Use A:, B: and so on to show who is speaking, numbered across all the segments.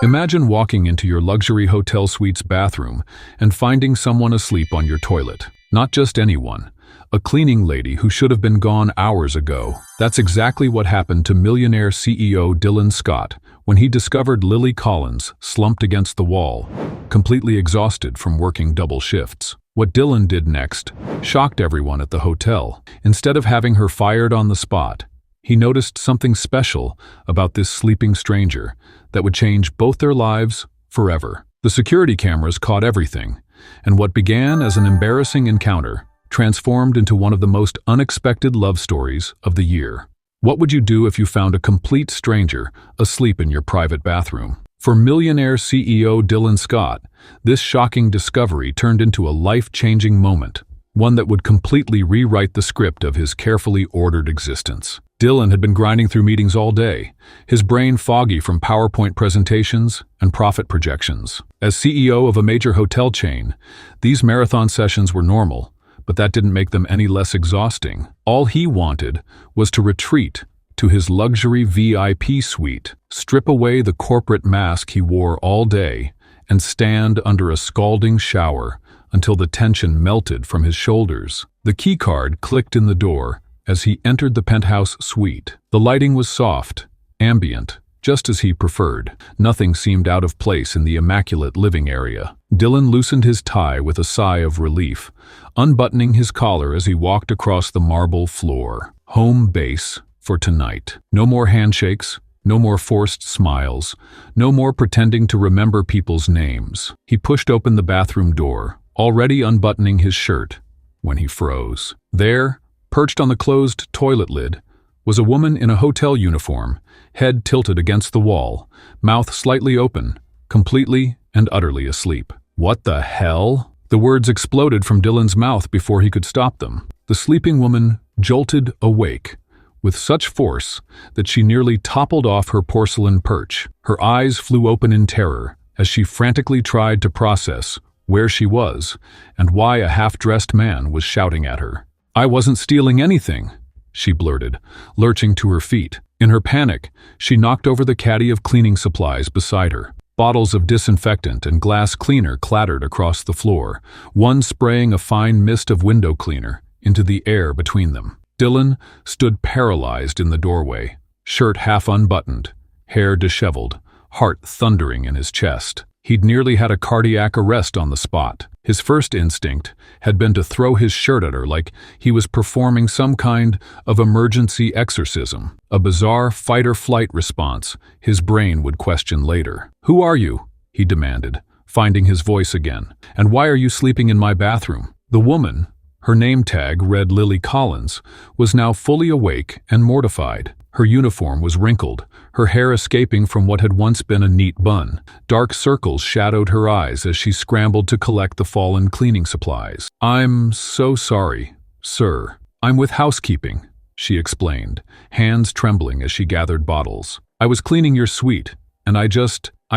A: Imagine walking into your luxury hotel suite's bathroom and finding someone asleep on your toilet. Not just anyone, a cleaning lady who should have been gone hours ago. That's exactly what happened to Millionaire CEO Dylan Scott when he discovered Lily Collins slumped against the wall, completely exhausted from working double shifts. What Dylan did next shocked everyone at the hotel. Instead of having her fired on the spot, he noticed something special about this sleeping stranger that would change both their lives forever. The security cameras caught everything, and what began as an embarrassing encounter transformed into one of the most unexpected love stories of the year. What would you do if you found a complete stranger asleep in your private bathroom? For Millionaire CEO Dylan Scott, this shocking discovery turned into a life-changing moment, one that would completely rewrite the script of his carefully ordered existence. Dylan had been grinding through meetings all day, his brain foggy from PowerPoint presentations and profit projections. As CEO of a major hotel chain, these marathon sessions were normal, but that didn't make them any less exhausting. All he wanted was to retreat to his luxury VIP suite, strip away the corporate mask he wore all day, and stand under a scalding shower until the tension melted from his shoulders. The keycard clicked in the door as he entered the penthouse suite. The lighting was soft, ambient, just as he preferred. Nothing seemed out of place in the immaculate living area. Dylan loosened his tie with a sigh of relief, unbuttoning his collar as he walked across the marble floor. Home base for tonight. No more handshakes, no more forced smiles, no more pretending to remember people's names. He pushed open the bathroom door, already unbuttoning his shirt, when he froze. There, perched on the closed toilet lid, was a woman in a hotel uniform, head tilted against the wall, mouth slightly open, completely and utterly asleep. "What the hell?" The words exploded from Dylan's mouth before he could stop them. The sleeping woman jolted awake with such force that she nearly toppled off her porcelain perch. Her eyes flew open in terror as she frantically tried to process where she was and why a half-dressed man was shouting at her. "I wasn't stealing anything," she blurted, lurching to her feet. In her panic, she knocked over the caddy of cleaning supplies beside her. Bottles of disinfectant and glass cleaner clattered across the floor, one spraying a fine mist of window cleaner into the air between them. Dylan stood paralyzed in the doorway, shirt half unbuttoned, hair disheveled, heart thundering in his chest. He'd nearly had a cardiac arrest on the spot. His first instinct had been to throw his shirt at her like he was performing some kind of emergency exorcism, a bizarre fight-or-flight response his brain would question later. "Who are you?" he demanded, finding his voice again. "And why are you sleeping in my bathroom?" The woman, her name tag read Lily Collins, was now fully awake and mortified. Her uniform was wrinkled, her hair escaping from what had once been a neat bun. Dark circles shadowed her eyes as she scrambled to collect the fallen cleaning supplies. "I'm so sorry, sir. I'm with housekeeping," she explained, hands trembling as she gathered bottles. "I was cleaning your suite, and I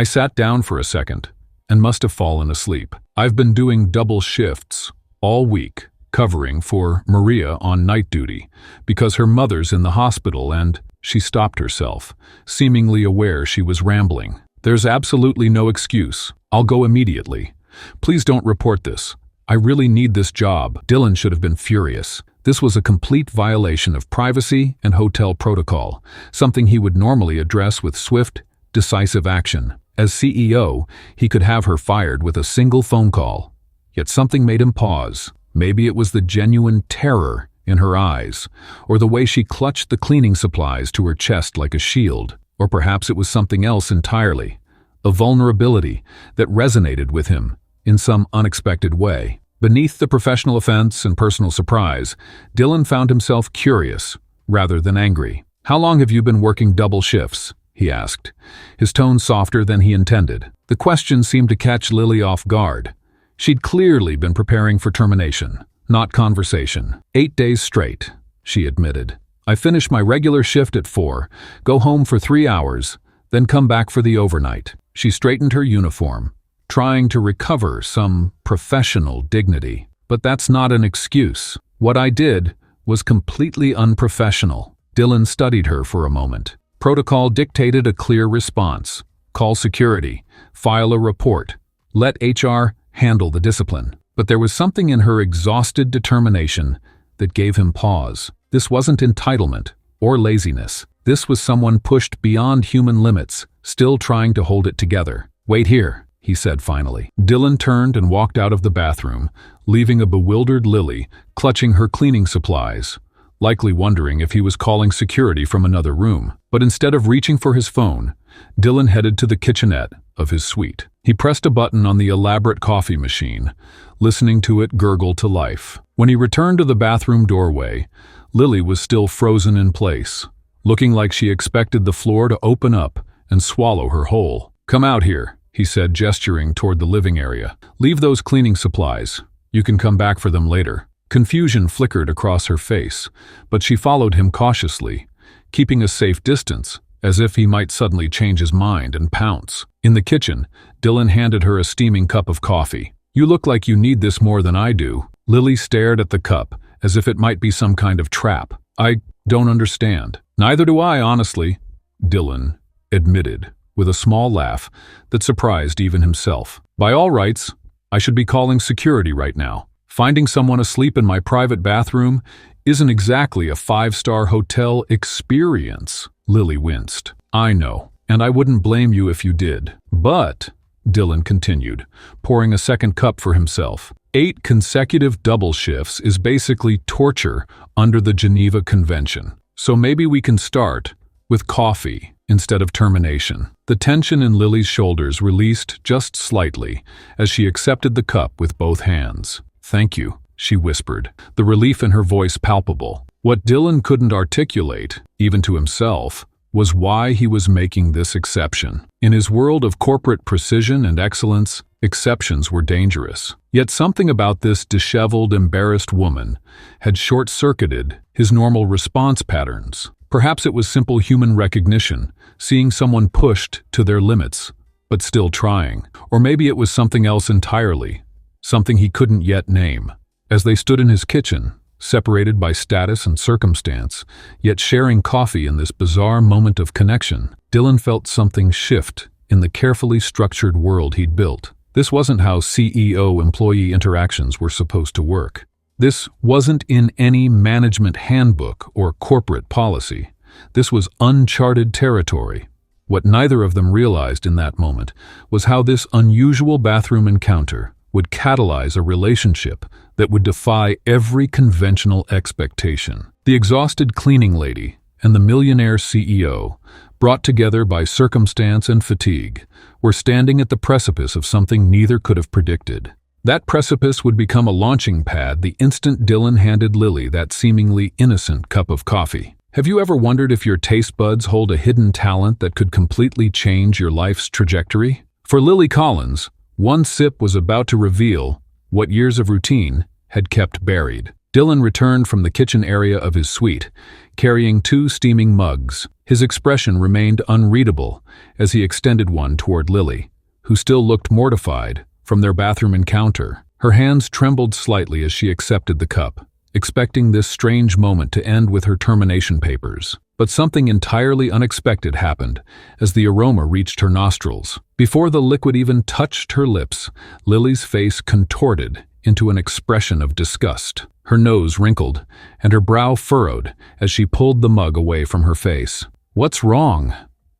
A: sat down for a second and must have fallen asleep. I've been doing double shifts all week, covering for Maria on night duty, because her mother's in the hospital and—" She stopped herself, seemingly aware she was rambling. "There's absolutely no excuse. I'll go immediately. Please don't report this. I really need this job." Dylan should have been furious. This was a complete violation of privacy and hotel protocol, something he would normally address with swift, decisive action. As CEO, he could have her fired with a single phone call. Yet something made him pause. Maybe it was the genuine terror in her eyes, or the way she clutched the cleaning supplies to her chest like a shield, or perhaps it was something else entirely, a vulnerability that resonated with him in some unexpected way. Beneath the professional offense and personal surprise, Dylan found himself curious rather than angry. "How long have you been working double shifts?" he asked, his tone softer than he intended. The question seemed to catch Lily off guard. She'd clearly been preparing for termination, not conversation. 8 days straight, she admitted. "I finish my regular shift at 4, go home for 3 hours, then come back for the overnight." She straightened her uniform, trying to recover some professional dignity. "But that's not an excuse. What I did was completely unprofessional." Dylan studied her for a moment. Protocol dictated a clear response. call security, file a report, let HR handle the discipline. But there was something in her exhausted determination that gave him pause. This wasn't entitlement or laziness. This was someone pushed beyond human limits, still trying to hold it together. "Wait here," he said finally. Dylan turned and walked out of the bathroom, leaving a bewildered Lily clutching her cleaning supplies, likely wondering if he was calling security from another room. But instead of reaching for his phone, Dylan headed to the kitchenette of his suite. He pressed a button on the elaborate coffee machine, listening to it gurgle to life. When he returned to the bathroom doorway, Lily was still frozen in place, looking like she expected the floor to open up and swallow her whole. "Come out here," he said, gesturing toward the living area. "Leave those cleaning supplies. You can come back for them later." Confusion flickered across her face, but she followed him cautiously, keeping a safe distance, as if he might suddenly change his mind and pounce. In the kitchen, Dylan handed her a steaming cup of coffee. "You look like you need this more than I do." Lily stared at the cup, as if it might be some kind of trap. "I don't understand." "Neither do I, honestly," Dylan admitted, with a small laugh that surprised even himself. "By all rights, I should be calling security right now. Finding someone asleep in my private bathroom isn't exactly a five-star hotel experience." Lily winced. "I know, and I wouldn't blame you if you did. But," Dylan continued, pouring a second cup for himself, 8 consecutive double shifts is basically torture under the Geneva Convention. So maybe we can start with coffee instead of termination." The tension in Lily's shoulders released just slightly as she accepted the cup with both hands. "Thank you," she whispered, the relief in her voice palpable. What Dylan couldn't articulate, even to himself, was why he was making this exception. In his world of corporate precision and excellence, exceptions were dangerous. Yet something about this disheveled, embarrassed woman had short-circuited his normal response patterns. Perhaps it was simple human recognition, seeing someone pushed to their limits, but still trying. Or maybe it was something else entirely, something he couldn't yet name. As they stood in his kitchen, separated by status and circumstance, yet sharing coffee in this bizarre moment of connection, Dylan felt something shift in the carefully structured world he'd built. This wasn't how CEO-employee interactions were supposed to work. This wasn't in any management handbook or corporate policy. This was uncharted territory. What neither of them realized in that moment was how this unusual bathroom encounter would catalyze a relationship that would defy every conventional expectation. The exhausted cleaning lady and the millionaire CEO, brought together by circumstance and fatigue, were standing at the precipice of something neither could have predicted. That precipice would become a launching pad the instant Dylan handed Lily that seemingly innocent cup of coffee. Have you ever wondered if your taste buds hold a hidden talent that could completely change your life's trajectory? For Lily Collins, one sip was about to reveal what years of routine had kept buried. Dylan returned from the kitchen area of his suite, carrying 2 steaming mugs. His expression remained unreadable as he extended one toward Lily, who still looked mortified from their bathroom encounter. Her hands trembled slightly as she accepted the cup, expecting this strange moment to end with her termination papers. But something entirely unexpected happened as the aroma reached her nostrils. Before the liquid even touched her lips, Lily's face contorted into an expression of disgust. Her nose wrinkled, and her brow furrowed as she pulled the mug away from her face. "What's wrong?"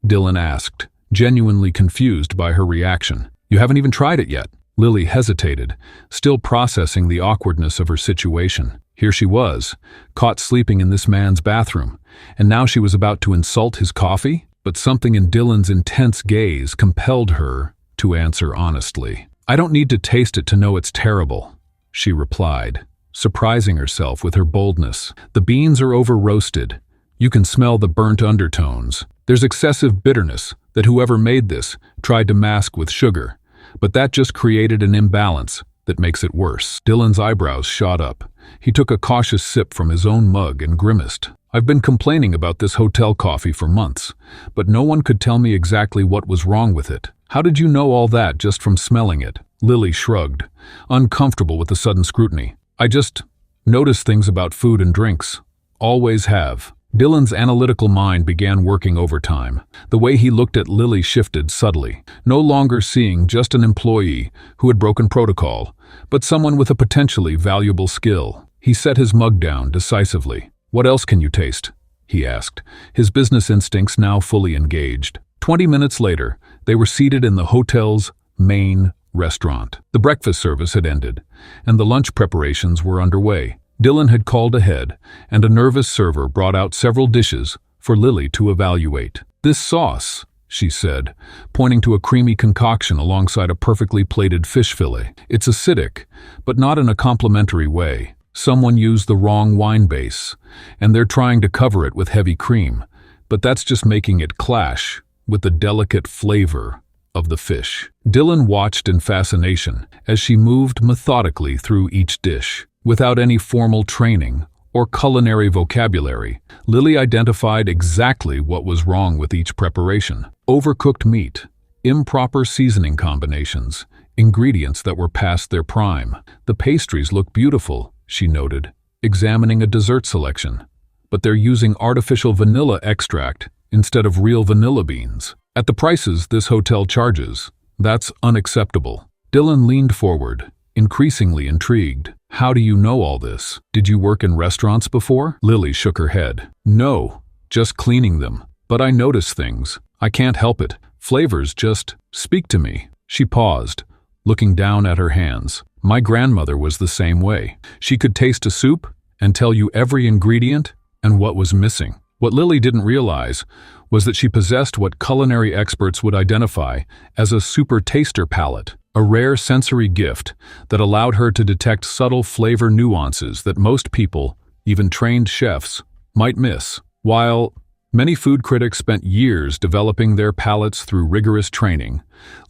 A: Dylan asked, genuinely confused by her reaction. "You haven't even tried it yet." Lily hesitated, still processing the awkwardness of her situation. Here she was, caught sleeping in this man's bathroom, and now she was about to insult his coffee? But something in Dylan's intense gaze compelled her to answer honestly. "I don't need to taste it to know it's terrible," she replied, surprising herself with her boldness. "The beans are over-roasted. You can smell the burnt undertones. There's excessive bitterness that whoever made this tried to mask with sugar, but that just created an imbalance that makes it worse." Dylan's eyebrows shot up. He took a cautious sip from his own mug and grimaced. "I've been complaining about this hotel coffee for months, but no one could tell me exactly what was wrong with it. How did you know all that just from smelling it?" Lily shrugged, uncomfortable with the sudden scrutiny. "I just notice things about food and drinks. Always have." Dylan's analytical mind began working overtime. The way he looked at Lily shifted subtly, no longer seeing just an employee who had broken protocol, but someone with a potentially valuable skill. He set his mug down decisively. "What else can you taste?" he asked, his business instincts now fully engaged. 20 minutes later, they were seated in the hotel's main restaurant. The breakfast service had ended, and the lunch preparations were underway. Dylan had called ahead, and a nervous server brought out several dishes for Lily to evaluate. "This sauce," she said, pointing to a creamy concoction alongside a perfectly plated fish fillet. "It's acidic, but not in a complimentary way. Someone used the wrong wine base, and they're trying to cover it with heavy cream, but that's just making it clash with the delicate flavor of the fish." Dylan watched in fascination as she moved methodically through each dish. Without any formal training or culinary vocabulary, Lily identified exactly what was wrong with each preparation. Overcooked meat, improper seasoning combinations, ingredients that were past their prime. "The pastries look beautiful," she noted, examining a dessert selection, "but they're using artificial vanilla extract instead of real vanilla beans. At the prices this hotel charges, that's unacceptable." Dylan leaned forward, increasingly intrigued. "How do you know all this? Did you work in restaurants before?" Lily shook her head. "No, just cleaning them. But I notice things. I can't help it. Flavors just speak to me." She paused, looking down at her hands. "My grandmother was the same way. She could taste a soup and tell you every ingredient and what was missing." What Lily didn't realize was that she possessed what culinary experts would identify as a super taster palate, a rare sensory gift that allowed her to detect subtle flavor nuances that most people, even trained chefs, might miss. While many food critics spent years developing their palates through rigorous training,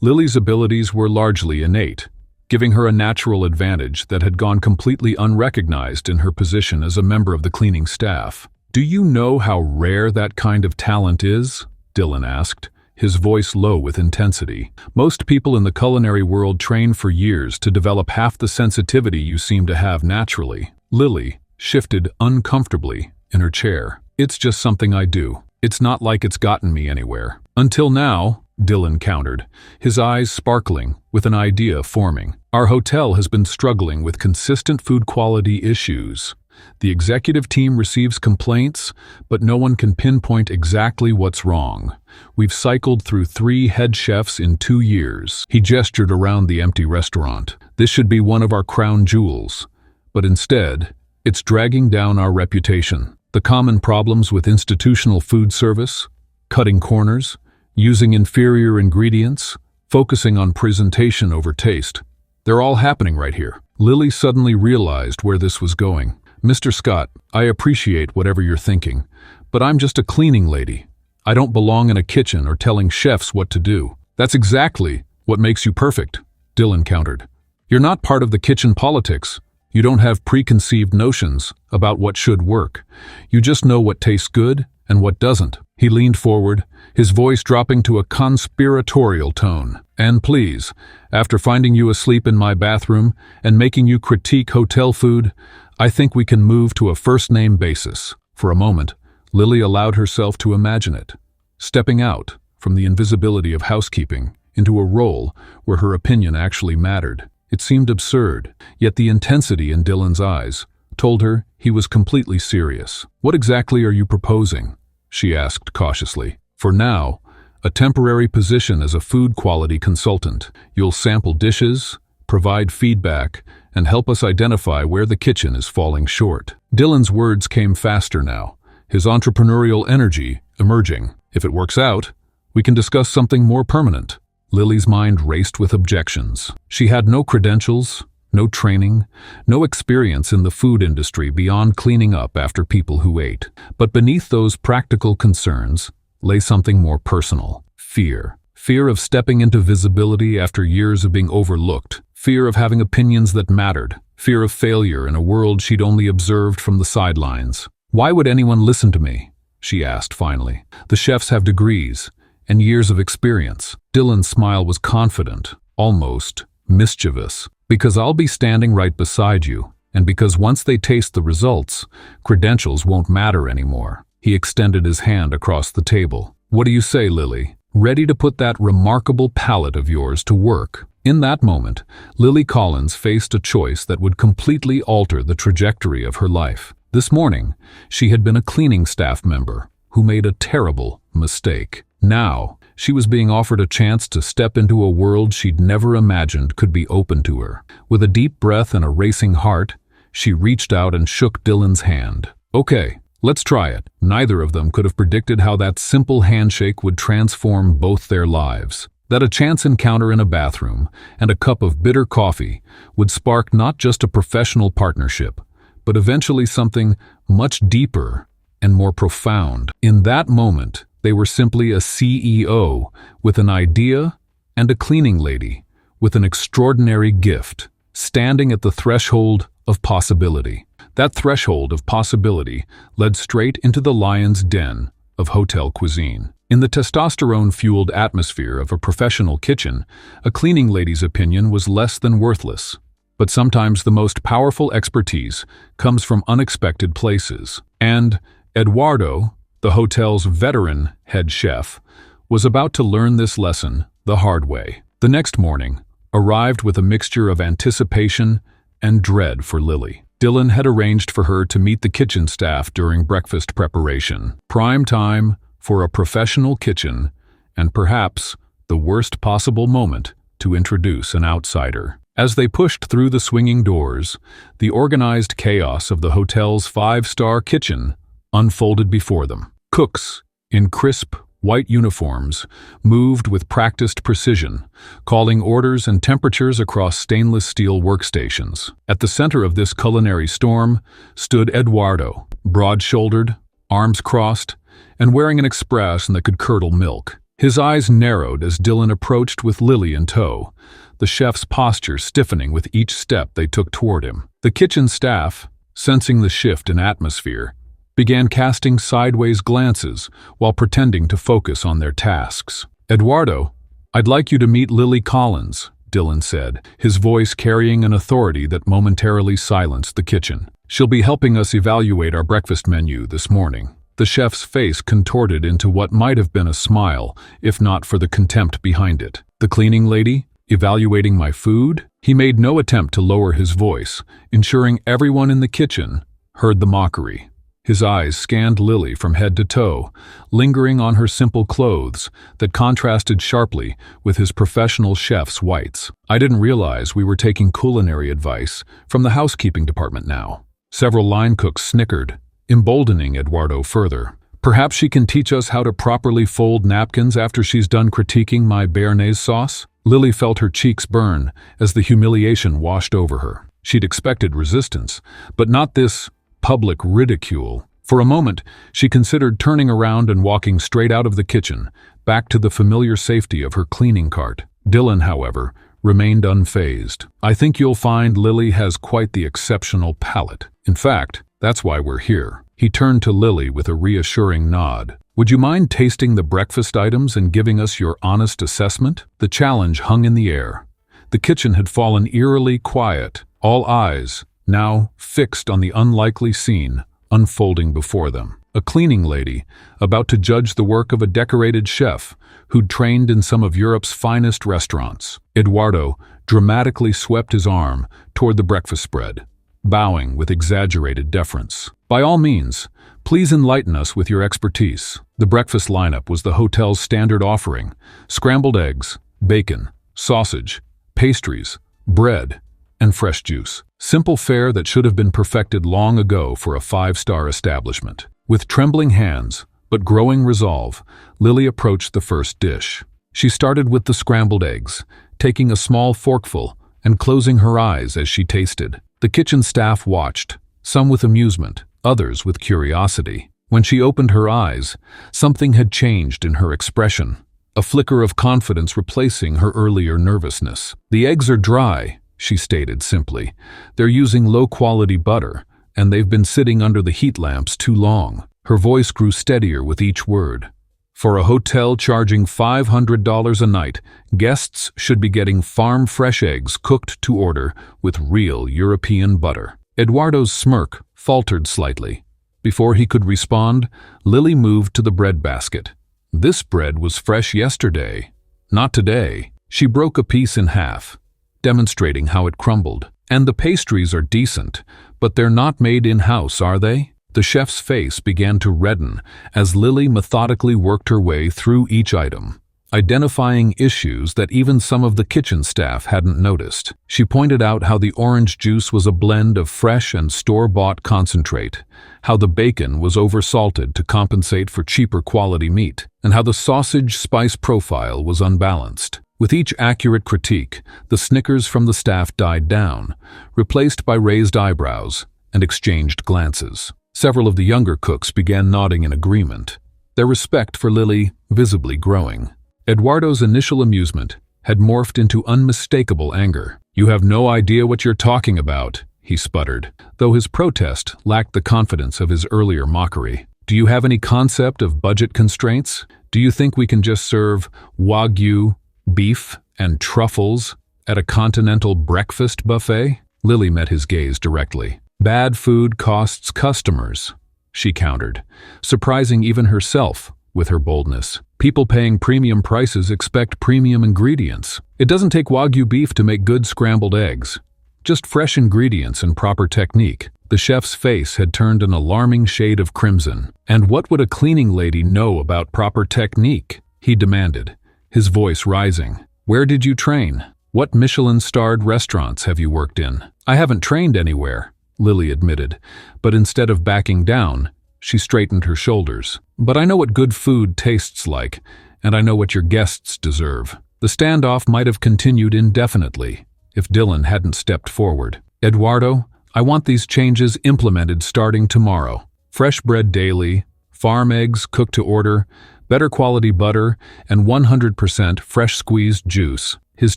A: Lily's abilities were largely innate, giving her a natural advantage that had gone completely unrecognized in her position as a member of the cleaning staff. "Do you know how rare that kind of talent is?" Dylan asked, his voice low with intensity. "Most people in the culinary world train for years to develop half the sensitivity you seem to have naturally." Lily shifted uncomfortably in her chair. "It's just something I do. It's not like it's gotten me anywhere." "Until now," Dylan countered, his eyes sparkling with an idea forming. "Our hotel has been struggling with consistent food quality issues. The executive team receives complaints, but no one can pinpoint exactly what's wrong. We've cycled through 3 head chefs in 2 years." He gestured around the empty restaurant. "This should be one of our crown jewels, but instead, it's dragging down our reputation. The common problems with institutional food service, cutting corners, using inferior ingredients, focusing on presentation over taste, they're all happening right here." Lily suddenly realized where this was going. "Mr. Scott, I appreciate whatever you're thinking, but I'm just a cleaning lady. I don't belong in a kitchen or telling chefs what to do." "That's exactly what makes you perfect," Dylan countered. "You're not part of the kitchen politics. You don't have preconceived notions about what should work. You just know what tastes good and what doesn't." He leaned forward, his voice dropping to a conspiratorial tone. "And please, after finding you asleep in my bathroom and making you critique hotel food, I think we can move to a first-name basis." For a moment, Lily allowed herself to imagine it, stepping out from the invisibility of housekeeping into a role where her opinion actually mattered. It seemed absurd, yet the intensity in Dylan's eyes told her he was completely serious. "What exactly are you proposing?" she asked cautiously. "For now, a temporary position as a food quality consultant. You'll sample dishes, provide feedback, and help us identify where the kitchen is falling short." Dylan's words came faster now, his entrepreneurial energy emerging. "If it works out, we can discuss something more permanent." Lily's mind raced with objections. She had no credentials, no training, no experience in the food industry beyond cleaning up after people who ate. But beneath those practical concerns lay something more personal: fear. Fear of stepping into visibility after years of being overlooked. Fear of having opinions that mattered. Fear of failure in a world she'd only observed from the sidelines. "Why would anyone listen to me?" she asked finally. "The chefs have degrees and years of experience." Dylan's smile was confident, almost mischievous. "Because I'll be standing right beside you, and because once they taste the results, credentials won't matter anymore." He extended his hand across the table. "What do you say, Lily? Ready to put that remarkable palate of yours to work?" In that moment, Lily Collins faced a choice that would completely alter the trajectory of her life. This morning, she had been a cleaning staff member who made a terrible mistake. Now, she was being offered a chance to step into a world she'd never imagined could be open to her. With a deep breath and a racing heart, she reached out and shook Dylan's hand. "Okay, let's try it." Neither of them could have predicted how that simple handshake would transform both their lives. That a chance encounter in a bathroom and a cup of bitter coffee would spark not just a professional partnership, but eventually something much deeper and more profound. In that moment, they were simply a CEO with an idea and a cleaning lady with an extraordinary gift, standing at the threshold of possibility. That threshold of possibility led straight into the lion's den of hotel cuisine. In the testosterone-fueled atmosphere of a professional kitchen, a cleaning lady's opinion was less than worthless. But sometimes the most powerful expertise comes from unexpected places. And Eduardo, the hotel's veteran head chef, was about to learn this lesson the hard way. The next morning arrived with a mixture of anticipation and dread for Lily. Dylan had arranged for her to meet the kitchen staff during breakfast preparation. Prime time for a professional kitchen, and perhaps the worst possible moment to introduce an outsider. As they pushed through the swinging doors, the organized chaos of the hotel's five-star kitchen unfolded before them. Cooks, in crisp, white uniforms, moved with practiced precision, calling orders and temperatures across stainless steel workstations. At the center of this culinary storm stood Eduardo, broad-shouldered, arms crossed, and wearing an expression that could curdle milk. His eyes narrowed as Dylan approached with Lily in tow, the chef's posture stiffening with each step they took toward him. The kitchen staff, sensing the shift in atmosphere, began casting sideways glances while pretending to focus on their tasks. "Eduardo, I'd like you to meet Lily Collins," Dylan said, his voice carrying an authority that momentarily silenced the kitchen. "She'll be helping us evaluate our breakfast menu this morning." The chef's face contorted into what might have been a smile, if not for the contempt behind it. "The cleaning lady? Evaluating my food?" He made no attempt to lower his voice, ensuring everyone in the kitchen heard the mockery. His eyes scanned Lily from head to toe, lingering on her simple clothes that contrasted sharply with his professional chef's whites. "I didn't realize we were taking culinary advice from the housekeeping department now." Several line cooks snickered, emboldening Eduardo further. "Perhaps she can teach us how to properly fold napkins after she's done critiquing my béarnaise sauce?" Lily felt her cheeks burn as the humiliation washed over her. She'd expected resistance, but not this public ridicule. For a moment, she considered turning around and walking straight out of the kitchen, back to the familiar safety of her cleaning cart. Dylan, however, remained unfazed. "I think you'll find Lily has quite the exceptional palate. In fact, that's why we're here." He turned to Lily with a reassuring nod. "Would you mind tasting the breakfast items and giving us your honest assessment?" The challenge hung in the air. The kitchen had fallen eerily quiet, all eyes now fixed on the unlikely scene unfolding before them. A cleaning lady, about to judge the work of a decorated chef who'd trained in some of Europe's finest restaurants. Eduardo dramatically swept his arm toward the breakfast spread, bowing with exaggerated deference. "By all means, please enlighten us with your expertise." The breakfast lineup was the hotel's standard offering: scrambled eggs, bacon, sausage, pastries, bread, and fresh juice. Simple fare that should have been perfected long ago for a five-star establishment. With trembling hands, but growing resolve, Lily approached the first dish. She started with the scrambled eggs, taking a small forkful and closing her eyes as she tasted. The kitchen staff watched, some with amusement, others with curiosity. When she opened her eyes, something had changed in her expression, a flicker of confidence replacing her earlier nervousness. "The eggs are dry," she stated simply. "They're using low-quality butter, and they've been sitting under the heat lamps too long." Her voice grew steadier with each word. "For a hotel charging $500 a night, guests should be getting farm-fresh eggs cooked to order with real European butter." Eduardo's smirk faltered slightly. Before he could respond, Lily moved to the bread basket. This bread was fresh yesterday, not today. She broke a piece in half, demonstrating how it crumbled. And the pastries are decent, but they're not made in-house, are they? The chef's face began to redden as Lily methodically worked her way through each item, identifying issues that even some of the kitchen staff hadn't noticed. She pointed out how the orange juice was a blend of fresh and store-bought concentrate, how the bacon was oversalted to compensate for cheaper quality meat, and how the sausage spice profile was unbalanced. With each accurate critique, the snickers from the staff died down, replaced by raised eyebrows and exchanged glances. Several of the younger cooks began nodding in agreement, their respect for Lily visibly growing. Eduardo's initial amusement had morphed into unmistakable anger. "You have no idea what you're talking about," he sputtered, though his protest lacked the confidence of his earlier mockery. "Do you have any concept of budget constraints? Do you think we can just serve Wagyu beef and truffles at a continental breakfast buffet?" Lily met his gaze directly. "Bad food costs customers," she countered, surprising even herself with her boldness. "People paying premium prices expect premium ingredients. It doesn't take Wagyu beef to make good scrambled eggs. Just fresh ingredients and proper technique." The chef's face had turned an alarming shade of crimson. "And what would a cleaning lady know about proper technique?" he demanded, his voice rising. "Where did you train? What Michelin-starred restaurants have you worked in?" "I haven't trained anywhere," Lily admitted, but instead of backing down, she straightened her shoulders. "But I know what good food tastes like, and I know what your guests deserve." The standoff might have continued indefinitely if Dylan hadn't stepped forward. "Eduardo, I want these changes implemented starting tomorrow. Fresh bread daily, farm eggs cooked to order, better quality butter, and 100% fresh squeezed juice." His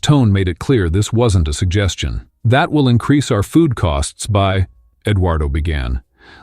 A: tone made it clear this wasn't a suggestion. "That will increase our food costs by," Eduardo began.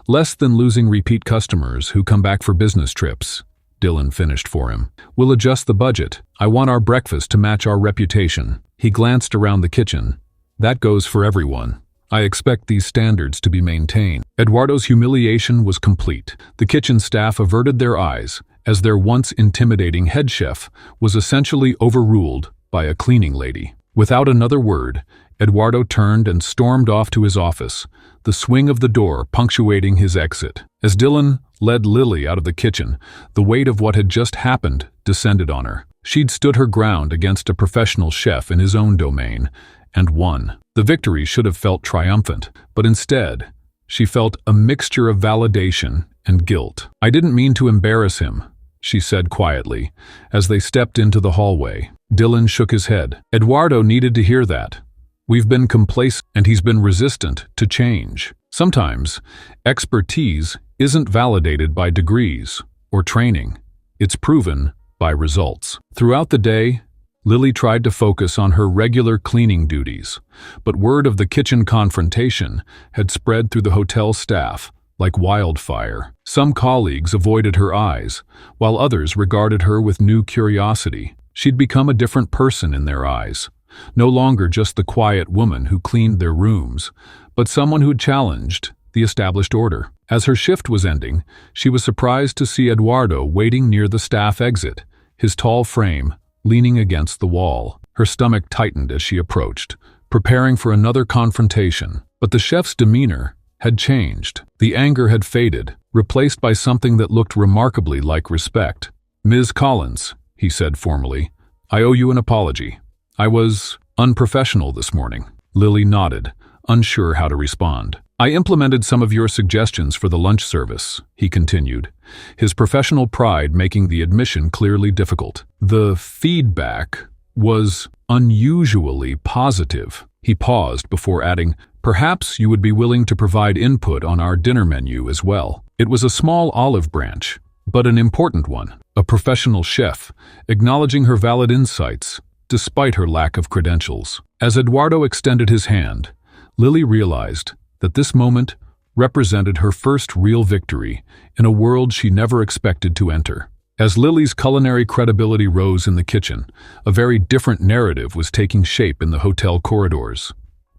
A: "Less than losing repeat customers who come back for business trips," Dylan finished for him. "We'll adjust the budget. I want our breakfast to match our reputation." He glanced around the kitchen. "That goes for everyone. I expect these standards to be maintained." Eduardo's humiliation was complete. The kitchen staff averted their eyes as their once intimidating head chef was essentially overruled by a cleaning lady. Without another word, Eduardo turned and stormed off to his office, the swing of the door punctuating his exit. As Dylan led Lily out of the kitchen, the weight of what had just happened descended on her. She'd stood her ground against a professional chef in his own domain, and won. The victory should have felt triumphant, but instead, she felt a mixture of validation and guilt. "I didn't mean to embarrass him," she said quietly, as they stepped into the hallway. Dylan shook his head. Eduardo needed to hear that. We've been complacent, and he's been resistant to change. Sometimes, expertise isn't validated by degrees or training. It's proven by results. Throughout the day, Lily tried to focus on her regular cleaning duties, but word of the kitchen confrontation had spread through the hotel staff like wildfire. Some colleagues avoided her eyes, while others regarded her with new curiosity. She'd become a different person in their eyes, no longer just the quiet woman who cleaned their rooms, but someone who'd challenged the established order. As her shift was ending, she was surprised to see Eduardo waiting near the staff exit, his tall frame leaning against the wall. Her stomach tightened as she approached, preparing for another confrontation. But the chef's demeanor had changed. The anger had faded, replaced by something that looked remarkably like respect. "Ms. Collins," he said formally, "I owe you an apology. I was unprofessional this morning." Lily nodded, unsure how to respond. "I implemented some of your suggestions for the lunch service," he continued, his professional pride making the admission clearly difficult. "The feedback was unusually positive." He paused before adding, "Perhaps you would be willing to provide input on our dinner menu as well." It was a small olive branch, but an important one. A professional chef, acknowledging her valid insights, despite her lack of credentials. As Eduardo extended his hand, Lily realized that this moment represented her first real victory in a world she never expected to enter. As Lily's culinary credibility rose in the kitchen, a very different narrative was taking shape in the hotel corridors.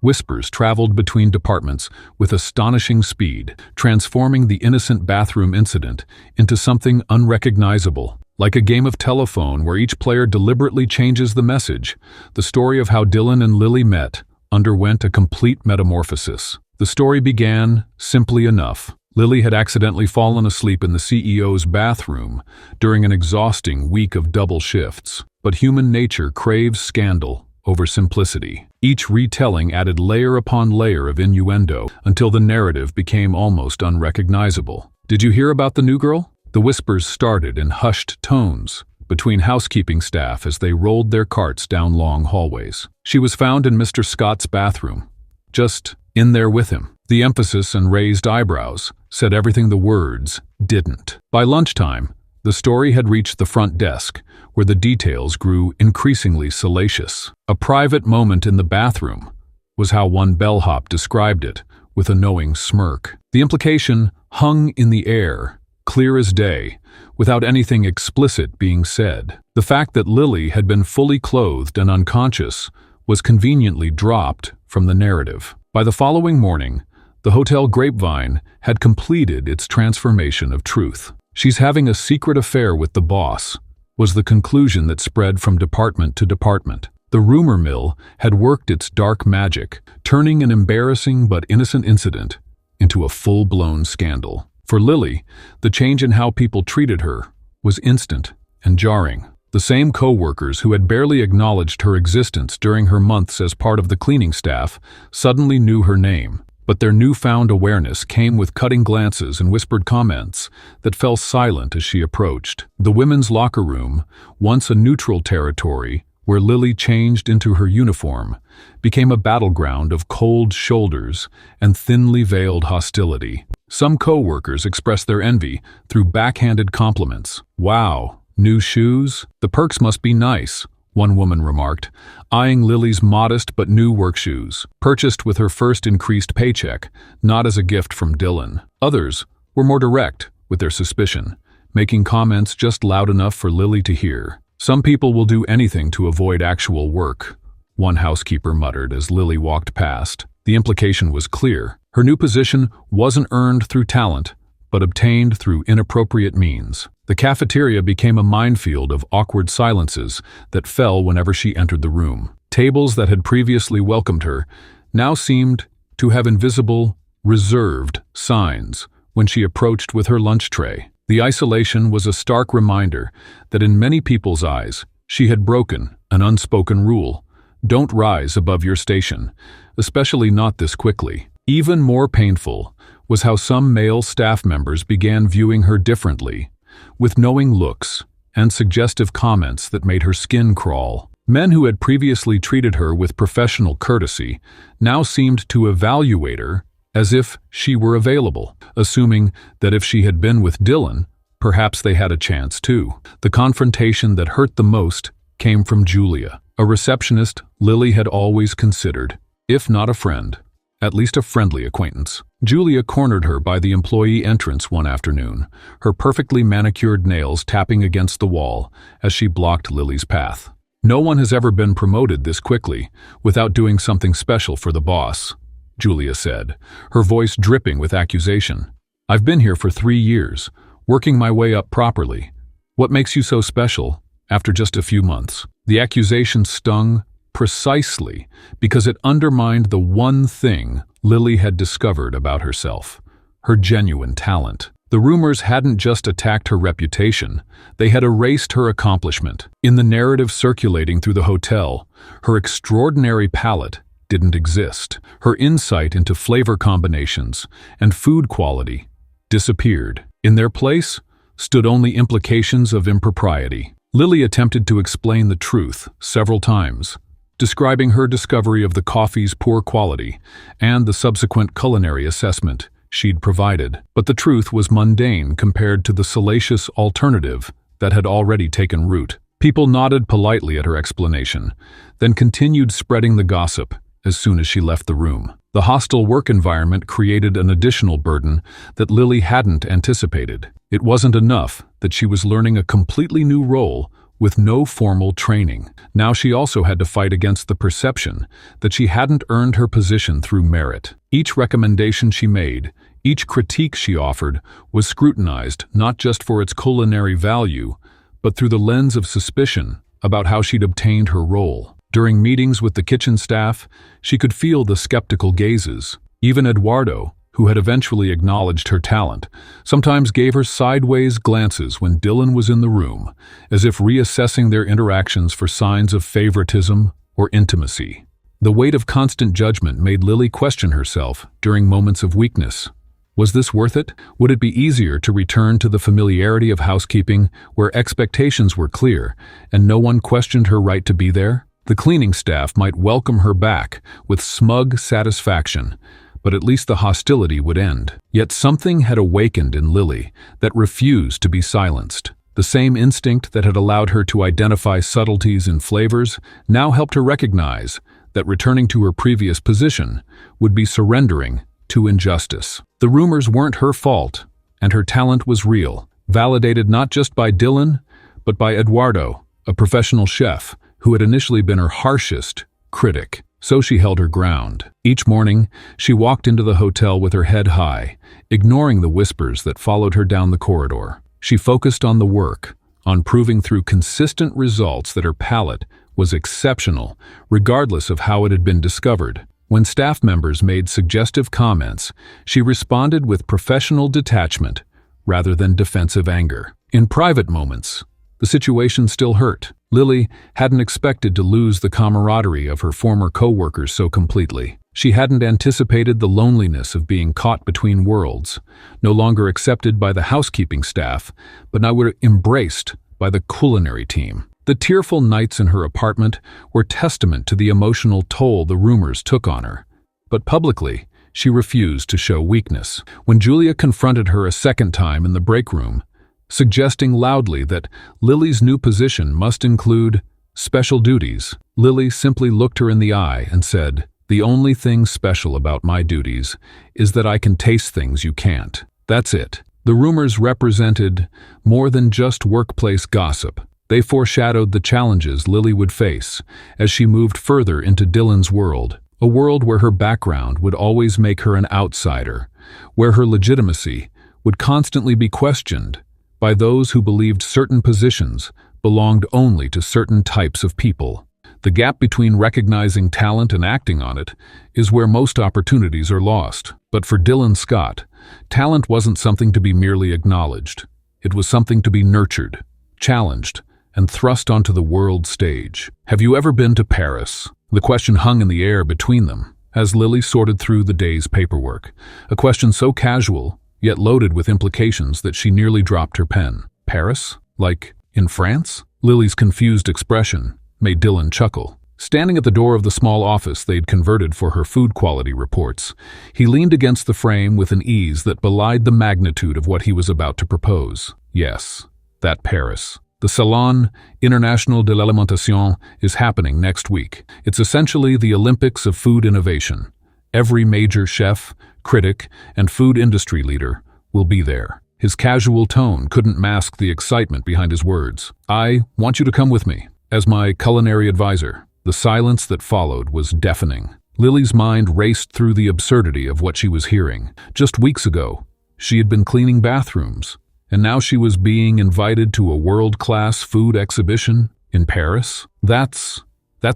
A: Whispers traveled between departments with astonishing speed, transforming the innocent bathroom incident into something unrecognizable. Like a game of telephone where each player deliberately changes the message, the story of how Dylan and Lily met underwent a complete metamorphosis. The story began simply enough. Lily had accidentally fallen asleep in the CEO's bathroom during an exhausting week of double shifts. But human nature craves scandal over simplicity. Each retelling added layer upon layer of innuendo until the narrative became almost unrecognizable. "Did you hear about the new girl?" The whispers started in hushed tones between housekeeping staff as they rolled their carts down long hallways. "She was found in Mr. Scott's bathroom, just in there with him." The emphasis and raised eyebrows said everything the words didn't. By lunchtime, the story had reached the front desk, where the details grew increasingly salacious. "A private moment in the bathroom," was how one bellhop described it, with a knowing smirk. The implication hung in the air, clear as day, without anything explicit being said. The fact that Lily had been fully clothed and unconscious was conveniently dropped from the narrative. By the following morning, the Hotel Grapevine had completed its transformation of truth. "She's having a secret affair with the boss," was the conclusion that spread from department to department. The rumor mill had worked its dark magic, turning an embarrassing but innocent incident into a full-blown scandal. For Lily, the change in how people treated her was instant and jarring. The same co-workers who had barely acknowledged her existence during her months as part of the cleaning staff suddenly knew her name. But their newfound awareness came with cutting glances and whispered comments that fell silent as she approached. The women's locker room, once a neutral territory where Lily changed into her uniform, became a battleground of cold shoulders and thinly veiled hostility. Some co-workers expressed their envy through backhanded compliments. "Wow, new shoes? The perks must be nice," one woman remarked, eyeing Lily's modest but new work shoes, purchased with her first increased paycheck, not as a gift from Dylan. Others were more direct with their suspicion, making comments just loud enough for Lily to hear. "Some people will do anything to avoid actual work," one housekeeper muttered as Lily walked past. The implication was clear. Her new position wasn't earned through talent, but obtained through inappropriate means. The cafeteria became a minefield of awkward silences that fell whenever she entered the room. Tables that had previously welcomed her now seemed to have invisible, reserved signs when she approached with her lunch tray. The isolation was a stark reminder that in many people's eyes, she had broken an unspoken rule: don't rise above your station, especially not this quickly. Even more painful was how some male staff members began viewing her differently, with knowing looks and suggestive comments that made her skin crawl. Men who had previously treated her with professional courtesy now seemed to evaluate her as if she were available, assuming that if she had been with Dylan, perhaps they had a chance too. The confrontation that hurt the most came from Julia, a receptionist Lily had always considered, if not a friend, at least a friendly acquaintance. Julia cornered her by the employee entrance one afternoon, her perfectly manicured nails tapping against the wall as she blocked Lily's path. "No one has ever been promoted this quickly without doing something special for the boss," Julia said, her voice dripping with accusation. "I've been here for 3 years, working my way up properly. What makes you so special after just a few months?" The accusation stung precisely because it undermined the one thing Lily had discovered about herself: her genuine talent. The rumors hadn't just attacked her reputation, they had erased her accomplishment. In the narrative circulating through the hotel, her extraordinary palate didn't exist. Her insight into flavor combinations and food quality disappeared. In their place stood only implications of impropriety. Lily attempted to explain the truth several times, describing her discovery of the coffee's poor quality and the subsequent culinary assessment she'd provided. But the truth was mundane compared to the salacious alternative that had already taken root. People nodded politely at her explanation, then continued spreading the gossip as soon as she left the room. The hostile work environment created an additional burden that Lily hadn't anticipated. It wasn't enough that she was learning a completely new role with no formal training. Now she also had to fight against the perception that she hadn't earned her position through merit. Each recommendation she made, each critique she offered, was scrutinized not just for its culinary value, but through the lens of suspicion about how she'd obtained her role. During meetings with the kitchen staff, she could feel the skeptical gazes. Even Eduardo, who had eventually acknowledged her talent, sometimes gave her sideways glances when Dylan was in the room, as if reassessing their interactions for signs of favoritism or intimacy. The weight of constant judgment made Lily question herself during moments of weakness. Was this worth it? Would it be easier to return to the familiarity of housekeeping, where expectations were clear and no one questioned her right to be there? The cleaning staff might welcome her back with smug satisfaction, but at least the hostility would end. Yet something had awakened in Lily that refused to be silenced. The same instinct that had allowed her to identify subtleties in flavors now helped her recognize that returning to her previous position would be surrendering to injustice. The rumors weren't her fault, and her talent was real, validated not just by Dylan, but by Eduardo, a professional chef who had initially been her harshest critic. So she held her ground. Each morning, she walked into the hotel with her head high, ignoring the whispers that followed her down the corridor. She focused on the work, on proving through consistent results that her palate was exceptional, regardless of how it had been discovered. When staff members made suggestive comments, she responded with professional detachment rather than defensive anger. In private moments, the situation still hurt. Lily hadn't expected to lose the camaraderie of her former co-workers so completely. She hadn't anticipated the loneliness of being caught between worlds, no longer accepted by the housekeeping staff, but now were embraced by the culinary team. The tearful nights in her apartment were testament to the emotional toll the rumors took on her. But publicly, she refused to show weakness. When Julia confronted her a second time in the break room, suggesting loudly that Lily's new position must include special duties, Lily simply looked her in the eye and said, "The only thing special about my duties is that I can taste things you can't. That's it." The rumors represented more than just workplace gossip. They foreshadowed the challenges Lily would face as she moved further into Dylan's world, a world where her background would always make her an outsider, where her legitimacy would constantly be questioned by those who believed certain positions belonged only to certain types of people. The gap between recognizing talent and acting on it is where most opportunities are lost. But for Dylan Scott, talent wasn't something to be merely acknowledged. It was something to be nurtured, challenged, and thrust onto the world stage. Have you ever been to Paris? The question hung in the air between them as Lily sorted through the day's paperwork, a question so casual yet loaded with implications that she nearly dropped her pen. Paris? Like in France? Lily's confused expression made Dylan chuckle. Standing at the door of the small office they'd converted for her food quality reports, he leaned against the frame with an ease that belied the magnitude of what he was about to propose. Yes, that Paris. The Salon International de l'Alimentation is happening next week. It's essentially the Olympics of food innovation. Every major chef, critic, and food industry leader will be there. His casual tone couldn't mask the excitement behind his words. "I want you to come with me as my culinary advisor." The silence that followed was deafening. Lily's mind raced through the absurdity of what she was hearing. Just weeks ago, she had been cleaning bathrooms, and now she was being invited to a world-class food exhibition in Paris. That's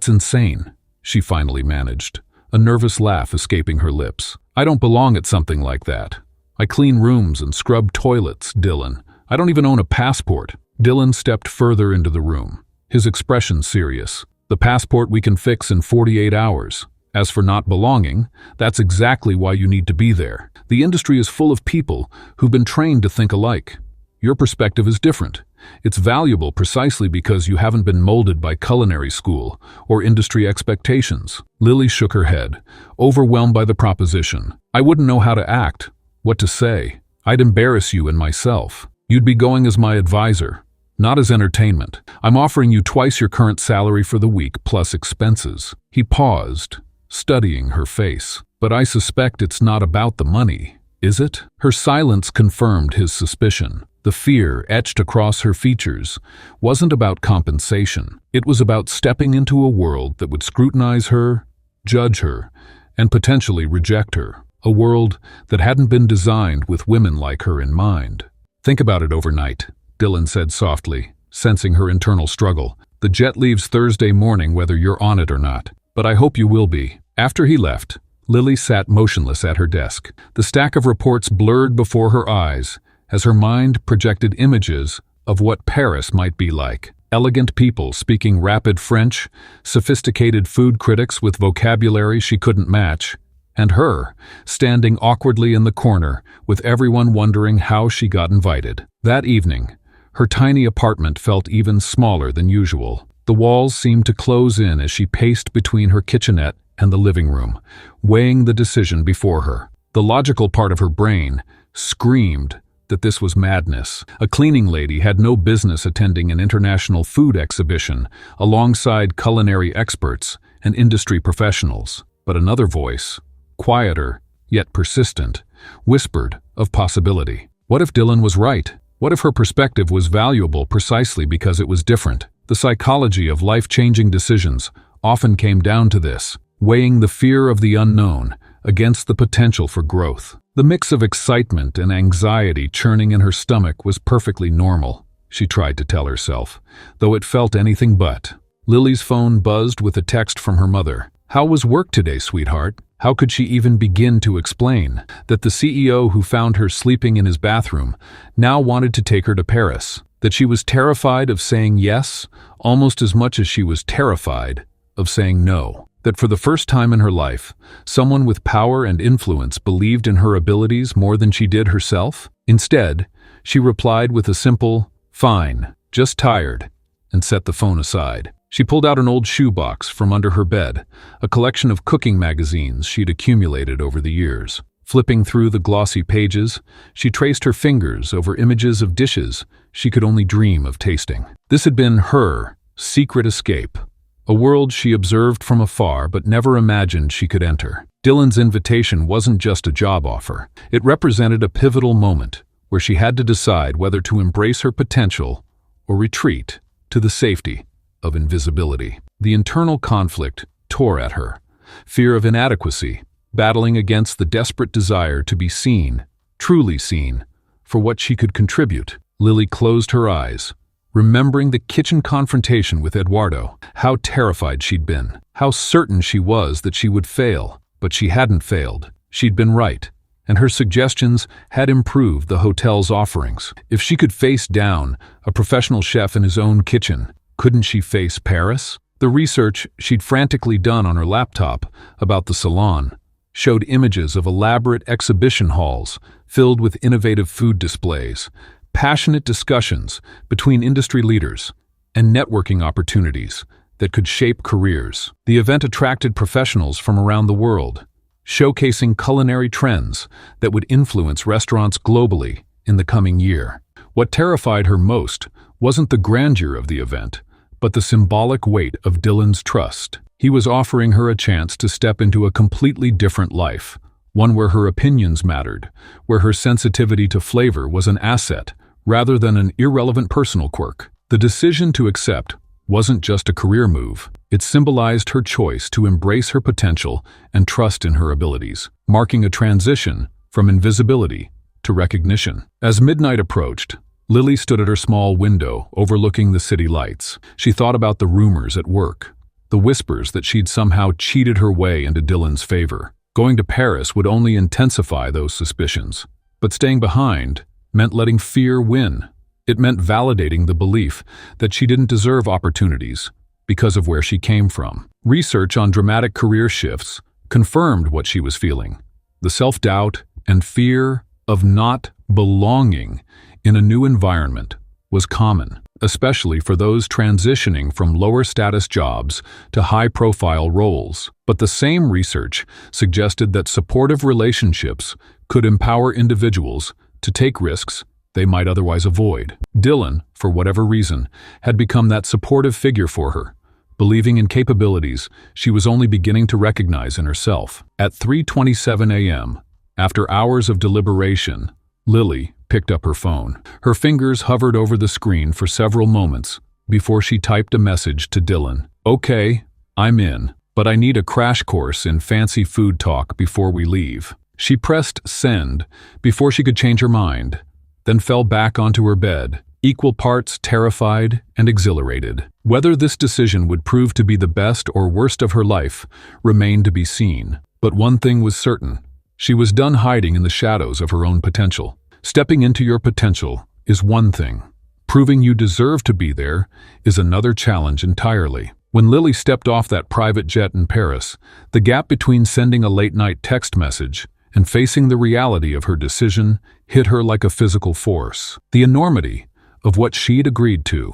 A: insane, she finally managed, a nervous laugh escaping her lips. "I don't belong at something like that. I clean rooms and scrub toilets, Dylan. I don't even own a passport." Dylan stepped further into the room, his expression serious. "The passport we can fix in 48 hours. As for not belonging, that's exactly why you need to be there. The industry is full of people who've been trained to think alike. Your perspective is different. It's valuable precisely because you haven't been molded by culinary school or industry expectations." Lily shook her head, overwhelmed by the proposition. "I wouldn't know how to act, what to say. I'd embarrass you and myself. You'd be going as my advisor, not as entertainment. I'm offering you twice your current salary for the week plus expenses." He paused, studying her face. "But I suspect it's not about the money, is it?" Her silence confirmed his suspicion. The fear etched across her features wasn't about compensation. It was about stepping into a world that would scrutinize her, judge her, and potentially reject her. A world that hadn't been designed with women like her in mind. "Think about it overnight," Dylan said softly, sensing her internal struggle. "The jet leaves Thursday morning whether you're on it or not, but I hope you will be." After he left, Lily sat motionless at her desk. The stack of reports blurred before her eyes as her mind projected images of what Paris might be like. Elegant people speaking rapid French, sophisticated food critics with vocabulary she couldn't match, and her, standing awkwardly in the corner, with everyone wondering how she got invited. That evening, her tiny apartment felt even smaller than usual. The walls seemed to close in as she paced between her kitchenette and the living room, weighing the decision before her. The logical part of her brain screamed that this was madness. A cleaning lady had no business attending an international food exhibition alongside culinary experts and industry professionals. But another voice, quieter, yet persistent, whispered of possibility. What if Dylan was right? What if her perspective was valuable precisely because it was different? The psychology of life-changing decisions often came down to this, weighing the fear of the unknown against the potential for growth. The mix of excitement and anxiety churning in her stomach was perfectly normal, she tried to tell herself, though it felt anything but. Lily's phone buzzed with a text from her mother. "How was work today, sweetheart?" How could she even begin to explain that the CEO who found her sleeping in his bathroom now wanted to take her to Paris? That she was terrified of saying yes almost as much as she was terrified of saying no? That for the first time in her life, someone with power and influence believed in her abilities more than she did herself? Instead, she replied with a simple, "Fine, just tired," and set the phone aside. She pulled out an old shoebox from under her bed, a collection of cooking magazines she'd accumulated over the years. Flipping through the glossy pages, she traced her fingers over images of dishes she could only dream of tasting. This had been her secret escape, a world she observed from afar but never imagined she could enter. Dylan's invitation wasn't just a job offer. It represented a pivotal moment where she had to decide whether to embrace her potential or retreat to the safety of invisibility. The internal conflict tore at her, fear of inadequacy, battling against the desperate desire to be seen, truly seen, for what she could contribute. Lily closed her eyes, remembering the kitchen confrontation with Eduardo, how terrified she'd been, how certain she was that she would fail, but she hadn't failed. She'd been right, and her suggestions had improved the hotel's offerings. If she could face down a professional chef in his own kitchen, couldn't she face Paris? The research she'd frantically done on her laptop about the salon showed images of elaborate exhibition halls filled with innovative food displays, passionate discussions between industry leaders, and networking opportunities that could shape careers. The event attracted professionals from around the world, showcasing culinary trends that would influence restaurants globally in the coming year. What terrified her most wasn't the grandeur of the event, but the symbolic weight of Dylan's trust. He was offering her a chance to step into a completely different life, one where her opinions mattered, where her sensitivity to flavor was an asset rather than an irrelevant personal quirk. The decision to accept wasn't just a career move. It symbolized her choice to embrace her potential and trust in her abilities, marking a transition from invisibility to recognition. As midnight approached, Lily stood at her small window overlooking the city lights. She thought about the rumors at work, the whispers that she'd somehow cheated her way into Dylan's favor. Going to Paris would only intensify those suspicions. But staying behind meant letting fear win. It meant validating the belief that she didn't deserve opportunities because of where she came from. Research on dramatic career shifts confirmed what she was feeling. The self-doubt and fear of not belonging in a new environment was common, especially for those transitioning from lower-status jobs to high-profile roles. But the same research suggested that supportive relationships could empower individuals to take risks they might otherwise avoid. Dylan, for whatever reason, had become that supportive figure for her, believing in capabilities she was only beginning to recognize in herself. At 3:27 a.m., after hours of deliberation, Lily, picked up her phone. Her fingers hovered over the screen for several moments before she typed a message to Dylan. "Okay, I'm in, but I need a crash course in fancy food talk before we leave." She pressed send before she could change her mind, then fell back onto her bed, equal parts terrified and exhilarated. Whether this decision would prove to be the best or worst of her life remained to be seen. But one thing was certain: she was done hiding in the shadows of her own potential. Stepping into your potential is one thing. Proving you deserve to be there is another challenge entirely. When Lily stepped off that private jet in Paris, the gap between sending a late-night text message and facing the reality of her decision hit her like a physical force. The enormity of what she'd agreed to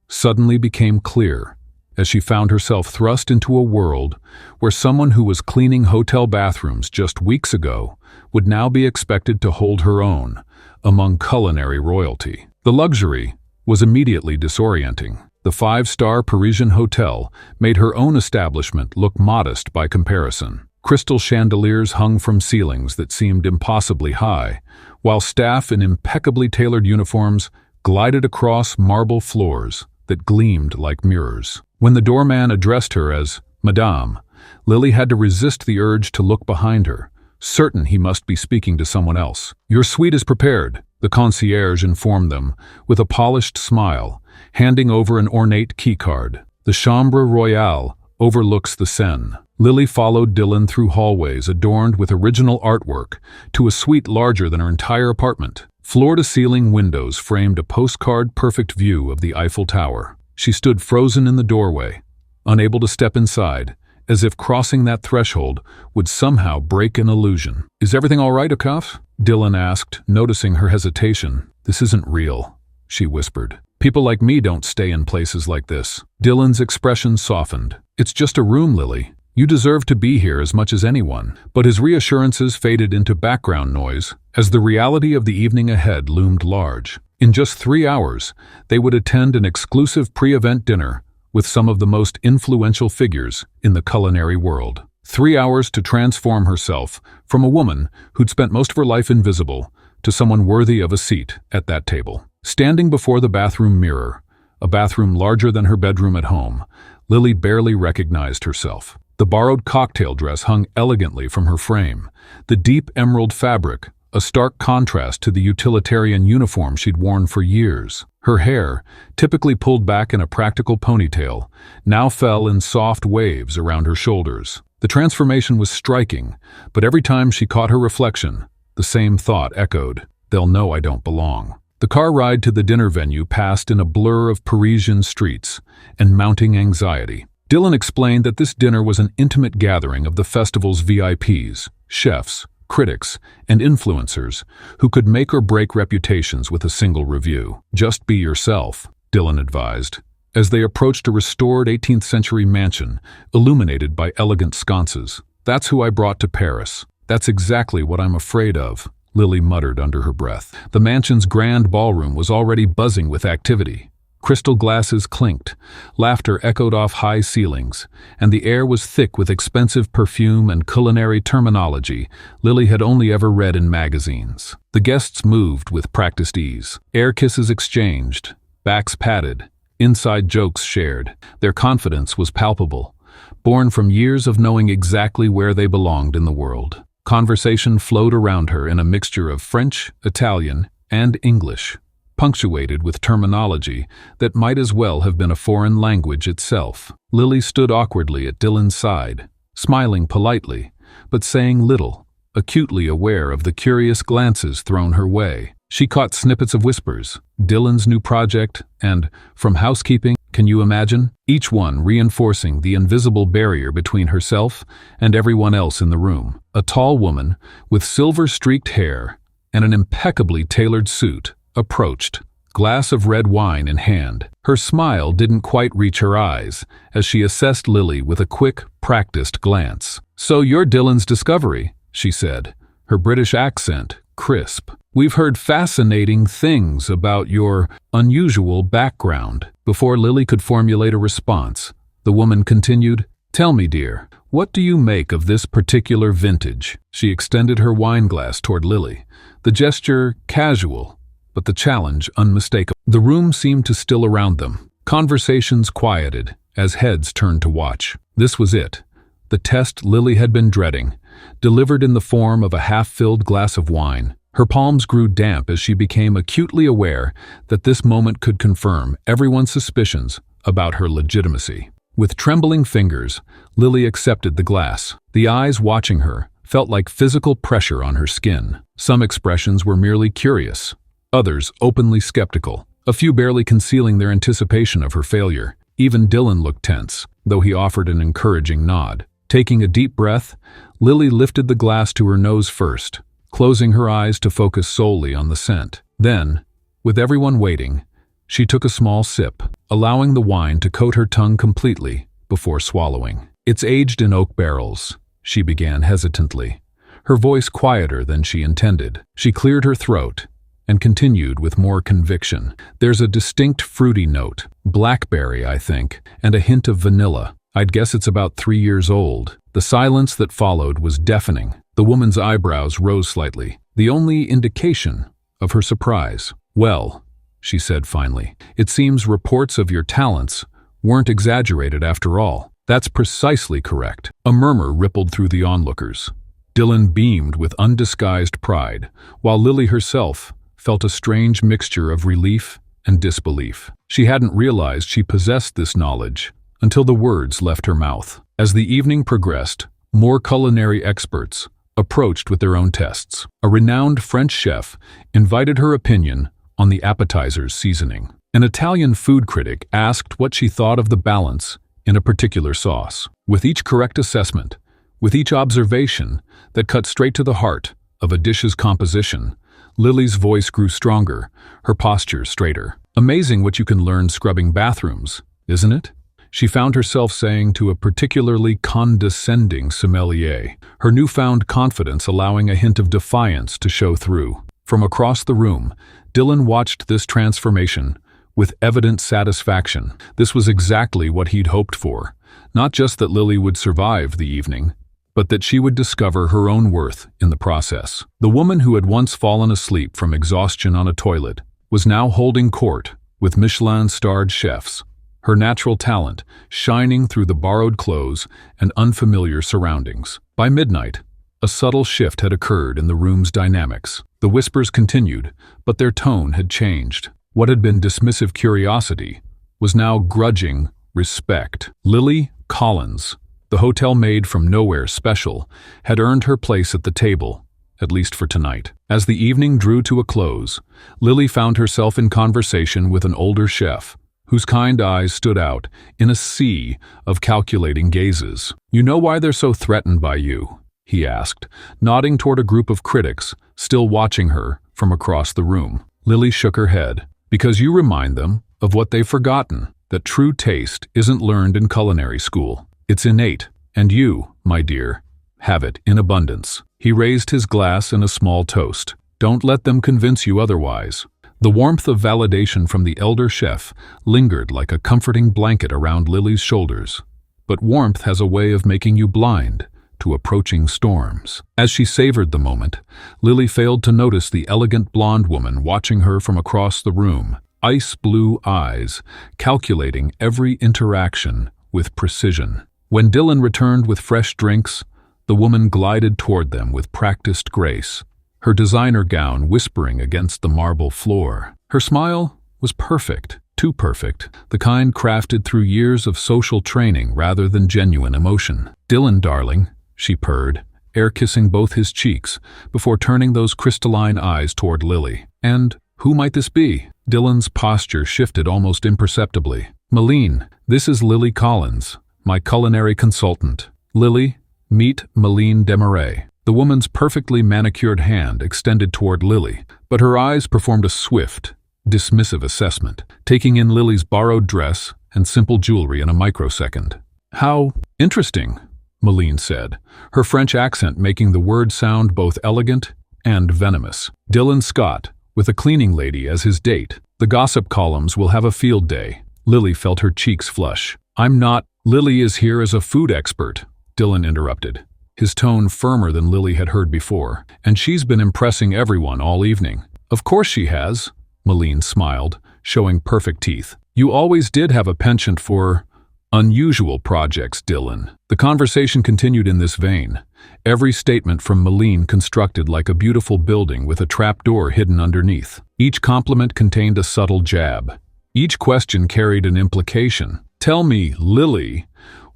A: suddenly became clear as she found herself thrust into a world where someone who was cleaning hotel bathrooms just weeks ago would now be expected to hold her own among culinary royalty. The luxury was immediately disorienting. The five-star Parisian hotel made her own establishment look modest by comparison. Crystal chandeliers hung from ceilings that seemed impossibly high, while staff in impeccably tailored uniforms glided across marble floors that gleamed like mirrors. When the doorman addressed her as Madame, Lily had to resist the urge to look behind her, certain he must be speaking to someone else. "Your suite is prepared," the concierge informed them with a polished smile, handing over an ornate keycard. "The Chambre Royale overlooks the Seine." Lily followed Dylan through hallways adorned with original artwork to a suite larger than her entire apartment. Floor-to-ceiling windows framed a postcard-perfect view of the Eiffel Tower. She stood frozen in the doorway, unable to step inside, as if crossing that threshold would somehow break an illusion. "Is everything all right, Akaf?" Dylan asked, noticing her hesitation. "This isn't real," she whispered. "People like me don't stay in places like this." Dylan's expression softened. "It's just a room, Lily. You deserve to be here as much as anyone." But his reassurances faded into background noise as the reality of the evening ahead loomed large. In just 3 hours, they would attend an exclusive pre-event dinner with some of the most influential figures in the culinary world. 3 hours to transform herself from a woman who'd spent most of her life invisible to someone worthy of a seat at that table. Standing before the bathroom mirror, a bathroom larger than her bedroom at home, Lily barely recognized herself. The borrowed cocktail dress hung elegantly from her frame, the deep emerald fabric a stark contrast to the utilitarian uniform she'd worn for years. Her hair, typically pulled back in a practical ponytail, now fell in soft waves around her shoulders. The transformation was striking, but every time she caught her reflection, the same thought echoed: "They'll know I don't belong." The car ride to the dinner venue passed in a blur of Parisian streets and mounting anxiety. Dylan explained that this dinner was an intimate gathering of the festival's VIPs, chefs, critics, and influencers who could make or break reputations with a single review. "Just be yourself," Dylan advised, as they approached a restored 18th century mansion illuminated by elegant sconces. "That's who I brought to Paris. That's exactly what I'm afraid of," Lily muttered under her breath. The mansion's grand ballroom was already buzzing with activity. Crystal glasses clinked, laughter echoed off high ceilings, and the air was thick with expensive perfume and culinary terminology Lily had only ever read in magazines. The guests moved with practiced ease. Air kisses exchanged, backs patted, inside jokes shared. Their confidence was palpable, born from years of knowing exactly where they belonged in the world. Conversation flowed around her in a mixture of French, Italian, and English, punctuated with terminology that might as well have been a foreign language itself. Lily stood awkwardly at Dylan's side, smiling politely, but saying little, acutely aware of the curious glances thrown her way. She caught snippets of whispers, Dylan's new project, and, from housekeeping, can you imagine? Each one reinforcing the invisible barrier between herself and everyone else in the room. A tall woman, with silver-streaked hair and an impeccably tailored suit, approached, glass of red wine in hand. Her smile didn't quite reach her eyes as she assessed Lily with a quick, practiced glance. "So you're Dylan's discovery," she said, her British accent crisp. "We've heard fascinating things about your unusual background." Before Lily could formulate a response, the woman continued, "Tell me, dear, what do you make of this particular vintage?" She extended her wine glass toward Lily, the gesture casual, but the challenge unmistakable. The room seemed to still around them. Conversations quieted as heads turned to watch. This was it. The test Lily had been dreading, delivered in the form of a half-filled glass of wine. Her palms grew damp as she became acutely aware that this moment could confirm everyone's suspicions about her legitimacy. With trembling fingers, Lily accepted the glass. The eyes watching her felt like physical pressure on her skin. Some expressions were merely curious, others openly skeptical, a few barely concealing their anticipation of her failure. Even Dylan looked tense, though he offered an encouraging nod. Taking a deep breath, Lily lifted the glass to her nose first, closing her eyes to focus solely on the scent. Then, with everyone waiting, she took a small sip, allowing the wine to coat her tongue completely before swallowing. "It's aged in oak barrels," she began hesitantly, her voice quieter than she intended. She cleared her throat and continued with more conviction. "There's a distinct fruity note, blackberry, I think, and a hint of vanilla. I'd guess it's about 3 years old." The silence that followed was deafening. The woman's eyebrows rose slightly, the only indication of her surprise. "Well," she said finally, "it seems reports of your talents weren't exaggerated after all." "That's precisely correct." A murmur rippled through the onlookers. Dylan beamed with undisguised pride, while Lily herself felt a strange mixture of relief and disbelief. She hadn't realized she possessed this knowledge until the words left her mouth. As the evening progressed, more culinary experts approached with their own tests. A renowned French chef invited her opinion on the appetizer's seasoning. An Italian food critic asked what she thought of the balance in a particular sauce. With each correct assessment, with each observation that cut straight to the heart of a dish's composition, Lily's voice grew stronger, her posture straighter. "Amazing what you can learn scrubbing bathrooms, isn't it?" she found herself saying to a particularly condescending sommelier, her newfound confidence allowing a hint of defiance to show through. From across the room, Dylan watched this transformation with evident satisfaction. This was exactly what he'd hoped for. Not just that Lily would survive the evening, but that she would discover her own worth in the process. The woman who had once fallen asleep from exhaustion on a toilet was now holding court with Michelin-starred chefs, her natural talent shining through the borrowed clothes and unfamiliar surroundings. By midnight, a subtle shift had occurred in the room's dynamics. The whispers continued, but their tone had changed. What had been dismissive curiosity was now grudging respect. Lily Collins, the hotel maid from Nowhere Special, had earned her place at the table, at least for tonight. As the evening drew to a close, Lily found herself in conversation with an older chef, whose kind eyes stood out in a sea of calculating gazes. "You know why they're so threatened by you?" he asked, nodding toward a group of critics still watching her from across the room. Lily shook her head. "Because you remind them of what they've forgotten, that true taste isn't learned in culinary school. It's innate, and you, my dear, have it in abundance." He raised his glass in a small toast. "Don't let them convince you otherwise." The warmth of validation from the elder chef lingered like a comforting blanket around Lily's shoulders. But warmth has a way of making you blind to approaching storms. As she savored the moment, Lily failed to notice the elegant blonde woman watching her from across the room, ice-blue eyes, calculating every interaction with precision. When Dylan returned with fresh drinks, the woman glided toward them with practiced grace, her designer gown whispering against the marble floor. Her smile was perfect, too perfect, the kind crafted through years of social training rather than genuine emotion. "Dylan, darling," she purred, air-kissing both his cheeks before turning those crystalline eyes toward Lily. "And who might this be?" Dylan's posture shifted almost imperceptibly. "Malene, this is Lily Collins, my culinary consultant. Lily, meet Malene Desmarais." The woman's perfectly manicured hand extended toward Lily, but her eyes performed a swift, dismissive assessment, taking in Lily's borrowed dress and simple jewelry in a microsecond. "How interesting," Malene said, her French accent making the word sound both elegant and venomous. "Dylan Scott, with a cleaning lady as his date. The gossip columns will have a field day." Lily felt her cheeks flush. "I'm not—" "Lily is here as a food expert," Dylan interrupted, his tone firmer than Lily had heard before. "And she's been impressing everyone all evening." "Of course she has," Malene smiled, showing perfect teeth. You always did have a penchant for unusual projects, Dylan. The conversation continued in this vein, every statement from Malene constructed like a beautiful building with a trapdoor hidden underneath. Each compliment contained a subtle jab. Each question carried an implication. Tell me, Lily,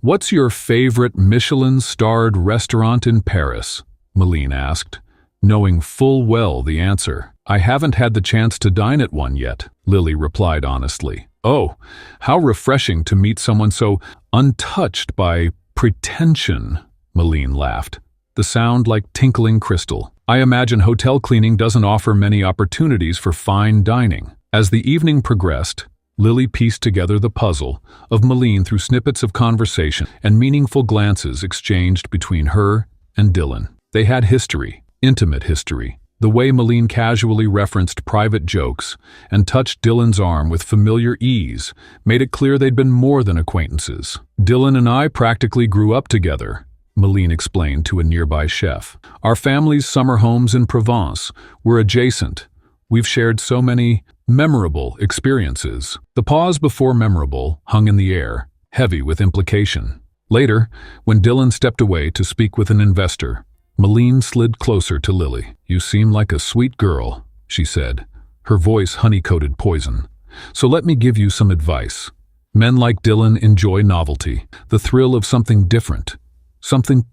A: what's your favorite Michelin-starred restaurant in Paris? Malene asked, knowing full well the answer. I haven't had the chance to dine at one yet, Lily replied honestly. Oh, how refreshing to meet someone so untouched by pretension, Malene laughed, the sound like tinkling crystal. I imagine hotel cleaning doesn't offer many opportunities for fine dining. As the evening progressed, Lily pieced together the puzzle of Malene through snippets of conversation and meaningful glances exchanged between her and Dylan. They had history, intimate history. The way Malene casually referenced private jokes and touched Dylan's arm with familiar ease made it clear they'd been more than acquaintances. Dylan and I practically grew up together, Malene explained to a nearby chef. Our family's summer homes in Provence were adjacent. We've shared so many memorable experiences. The pause before memorable hung in the air, heavy with implication. Later, when Dylan stepped away to speak with an investor, Malene slid closer to Lily. You seem like a sweet girl, she said, her voice honey-coated poison. So let me give you some advice. Men like Dylan enjoy novelty, the thrill of something different, something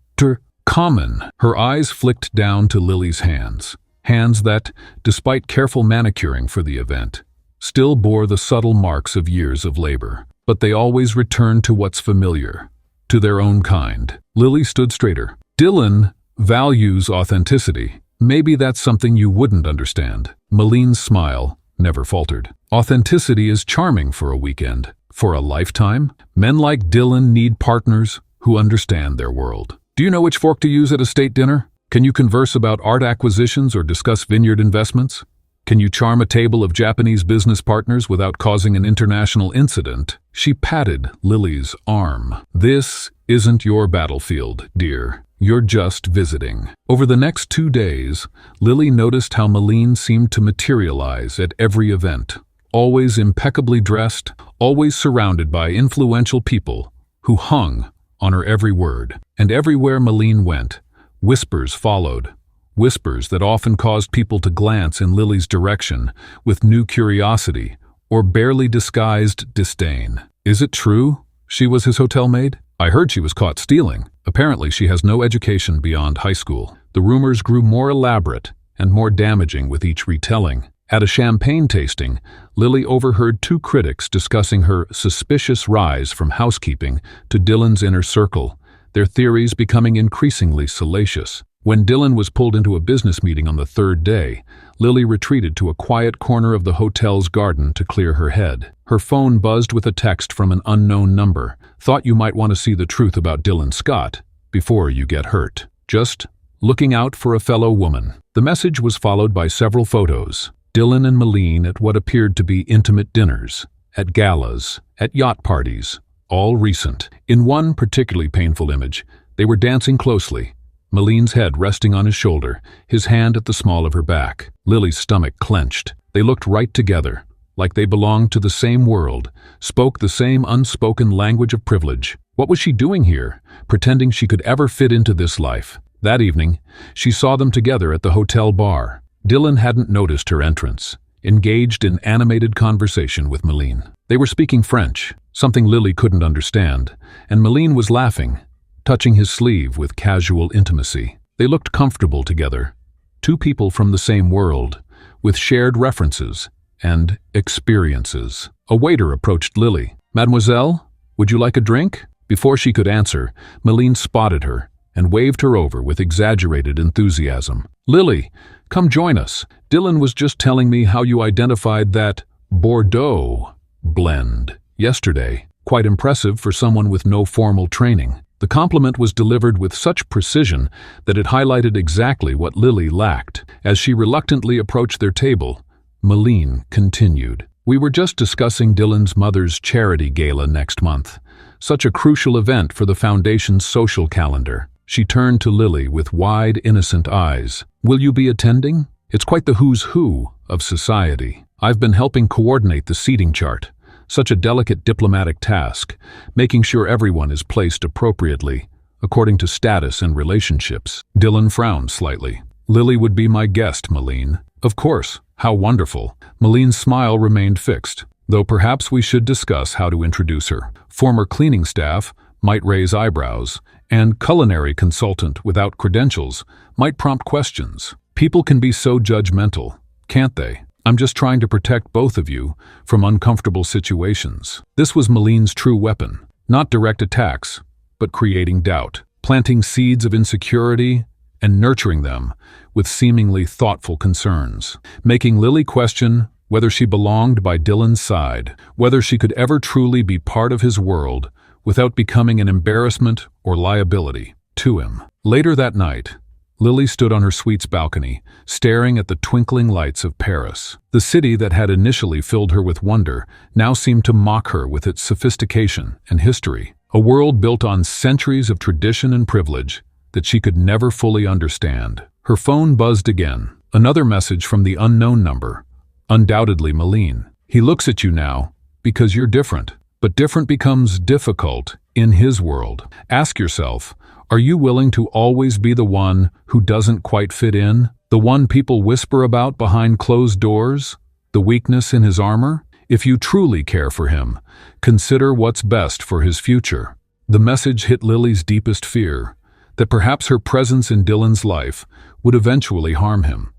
A: common. Her eyes flicked down to Lily's hands that, despite careful manicuring for the event, still bore the subtle marks of years of labor. But they always returned to what's familiar, to their own kind. Lily stood straighter. Dylan values authenticity. Maybe that's something you wouldn't understand. Malene's smile never faltered. Authenticity is charming for a weekend. For a lifetime, men like Dylan need partners who understand their world. Do you know which fork to use at a state dinner? Can you converse about art acquisitions or discuss vineyard investments? Can you charm a table of Japanese business partners without causing an international incident? She patted Lily's arm. This isn't your battlefield, dear. You're just visiting. Over the next 2 days, Lily noticed how Malene seemed to materialize at every event. Always impeccably dressed, always surrounded by influential people who hung on her every word. And everywhere Malene went, whispers followed. Whispers that often caused people to glance in Lily's direction with new curiosity or barely disguised disdain. Is it true she was his hotel maid? I heard she was caught stealing. Apparently she has no education beyond high school. The rumors grew more elaborate and more damaging with each retelling. At a champagne tasting, Lily overheard 2 critics discussing her suspicious rise from housekeeping to Dylan's inner circle, their theories becoming increasingly salacious. When Dylan was pulled into a business meeting on the 3rd day, Lily retreated to a quiet corner of the hotel's garden to clear her head. Her phone buzzed with a text from an unknown number. Thought you might want to see the truth about Dylan Scott before you get hurt. Just looking out for a fellow woman. The message was followed by several photos. Dylan and Malene at what appeared to be intimate dinners, at galas, at yacht parties, all recent. In one particularly painful image, they were dancing closely, Malene's head resting on his shoulder, his hand at the small of her back. Lily's stomach clenched. They looked right together, like they belonged to the same world, spoke the same unspoken language of privilege. What was she doing here, pretending she could ever fit into this life? That evening, she saw them together at the hotel bar. Dylan hadn't noticed her entrance, engaged in animated conversation with Malene. They were speaking French, something Lily couldn't understand, and Malene was laughing, touching his sleeve with casual intimacy. They looked comfortable together, 2 people from the same world, with shared references and experiences. A waiter approached Lily. "Mademoiselle, would you like a drink?" Before she could answer, Malene spotted her and waved her over with exaggerated enthusiasm. "Lily, come join us. Dylan was just telling me how you identified that Bordeaux blend yesterday. Quite impressive for someone with no formal training." The compliment was delivered with such precision that it highlighted exactly what Lily lacked. As she reluctantly approached their table, Malene continued. "We were just discussing Dylan's mother's charity gala next month. Such a crucial event for the Foundation's social calendar." She turned to Lily with wide, innocent eyes. "Will you be attending? It's quite the who's who of society." I've been helping coordinate the seating chart. Such a delicate diplomatic task, making sure everyone is placed appropriately, according to status and relationships. Dylan frowned slightly. Lily would be my guest, Malene. Of course. How wonderful. Malene's smile remained fixed, though perhaps we should discuss how to introduce her. Former cleaning staff might raise eyebrows, and culinary consultant without credentials might prompt questions. People can be so judgmental, can't they? I'm just trying to protect both of you from uncomfortable situations. This was Malene's true weapon. Not direct attacks, but creating doubt, planting seeds of insecurity, and nurturing them with seemingly thoughtful concerns, making Lily question whether she belonged by Dylan's side, whether she could ever truly be part of his world without becoming an embarrassment or liability to him. Later that night, Lily stood on her suite's balcony, staring at the twinkling lights of Paris. The city that had initially filled her with wonder now seemed to mock her with its sophistication and history, a world built on centuries of tradition and privilege that she could never fully understand. Her phone buzzed again, another message from the unknown number, undoubtedly Malene. He looks at you now because you're different, but different becomes difficult in his world. Ask yourself, are you willing to always be the one who doesn't quite fit in? The one people whisper about behind closed doors? The weakness in his armor? If you truly care for him, consider what's best for his future. The message hit Lily's deepest fear, that perhaps her presence in Dylan's life would eventually harm him,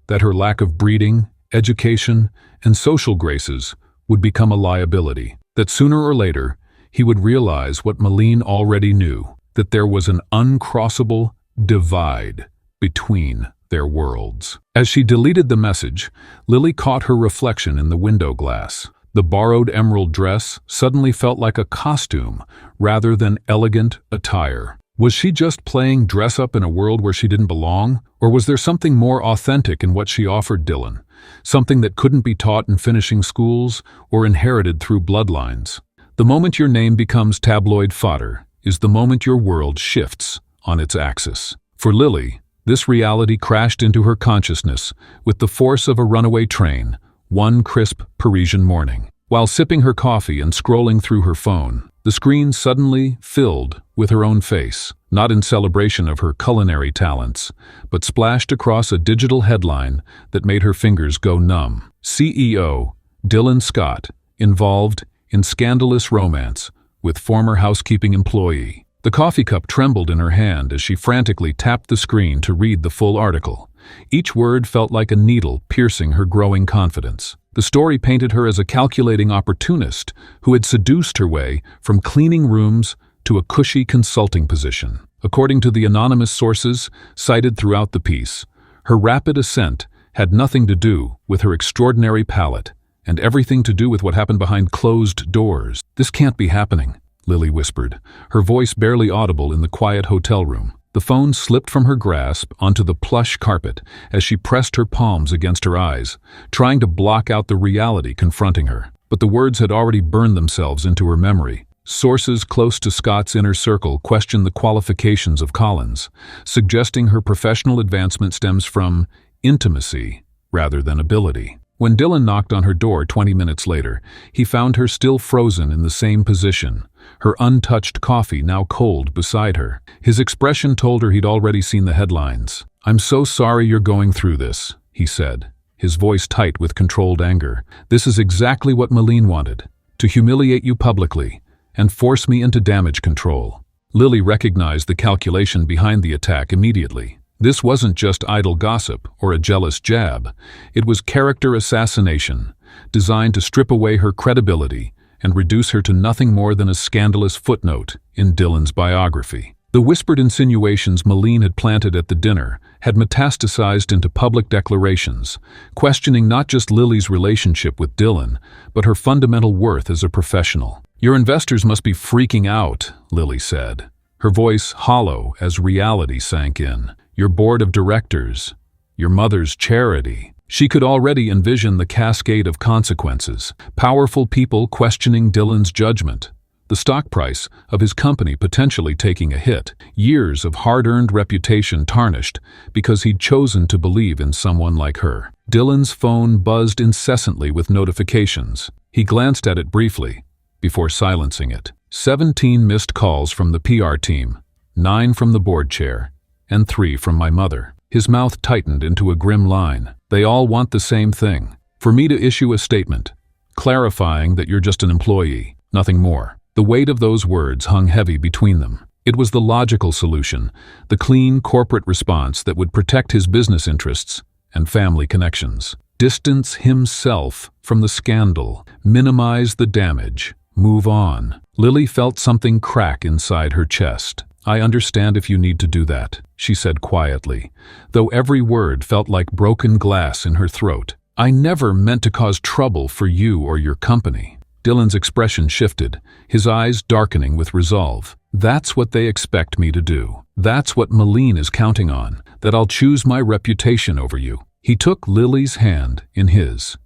A: that her lack of breeding, education, and social graces would become a liability, that sooner or later he would realize what Malene already knew, that there was an uncrossable divide between their worlds. As she deleted the message, Lily caught her reflection in the window glass. The borrowed emerald dress suddenly felt like a costume rather than elegant attire. Was she just playing dress-up in a world where she didn't belong? Or was there something more authentic in what she offered Dylan? Something that couldn't be taught in finishing schools or inherited through bloodlines? The moment your name becomes tabloid fodder is the moment your world shifts on its axis. For Lily, this reality crashed into her consciousness with the force of a runaway train, one crisp Parisian morning. While sipping her coffee and scrolling through her phone, the screen suddenly filled with her own face, not in celebration of her culinary talents, but splashed across a digital headline that made her fingers go numb. CEO Dylan Scott involved in scandalous romance with former housekeeping employee. The coffee cup trembled in her hand as she frantically tapped the screen to read the full article. Each word felt like a needle piercing her growing confidence. The story painted her as a calculating opportunist who had seduced her way from cleaning rooms to a cushy consulting position. According to the anonymous sources cited throughout the piece, her rapid ascent had nothing to do with her extraordinary palate and everything to do with what happened behind closed doors. "This can't be happening," Lily whispered, her voice barely audible in the quiet hotel room. The phone slipped from her grasp onto the plush carpet as she pressed her palms against her eyes, trying to block out the reality confronting her. But the words had already burned themselves into her memory. Sources close to Scott's inner circle questioned the qualifications of Collins, suggesting her professional advancement stems from intimacy rather than ability. When Dylan knocked on her door 20 minutes later, he found her still frozen in the same position, her untouched coffee now cold beside her. His expression told her he'd already seen the headlines. "I'm so sorry you're going through this," he said, his voice tight with controlled anger. "This is exactly what Malene wanted, to humiliate you publicly and force me into damage control." Lily recognized the calculation behind the attack immediately. This wasn't just idle gossip or a jealous jab. It was character assassination, designed to strip away her credibility and reduce her to nothing more than a scandalous footnote in Dylan's biography. The whispered insinuations Malene had planted at the dinner had metastasized into public declarations, questioning not just Lily's relationship with Dylan, but her fundamental worth as a professional. "Your investors must be freaking out," Lily said, her voice hollow as reality sank in. "Your board of directors, your mother's charity." She could already envision the cascade of consequences, powerful people questioning Dylan's judgment, the stock price of his company potentially taking a hit, years of hard-earned reputation tarnished because he'd chosen to believe in someone like her. Dylan's phone buzzed incessantly with notifications. He glanced at it briefly, before silencing it. 17 missed calls from the PR team, 9 from the board chair, and 3 from my mother. His mouth tightened into a grim line. They all want the same thing. For me to issue a statement, clarifying that you're just an employee, nothing more. The weight of those words hung heavy between them. It was the logical solution, the clean corporate response that would protect his business interests and family connections. Distance himself from the scandal, minimize the damage, move on. Lily felt something crack inside her chest. I understand if you need to do that, she said quietly, though every word felt like broken glass in her throat. I never meant to cause trouble for you or your company. Dylan's expression shifted, his eyes darkening with resolve. That's what they expect me to do. That's what Malene is counting on, that I'll choose my reputation over you. He took Lily's hand in his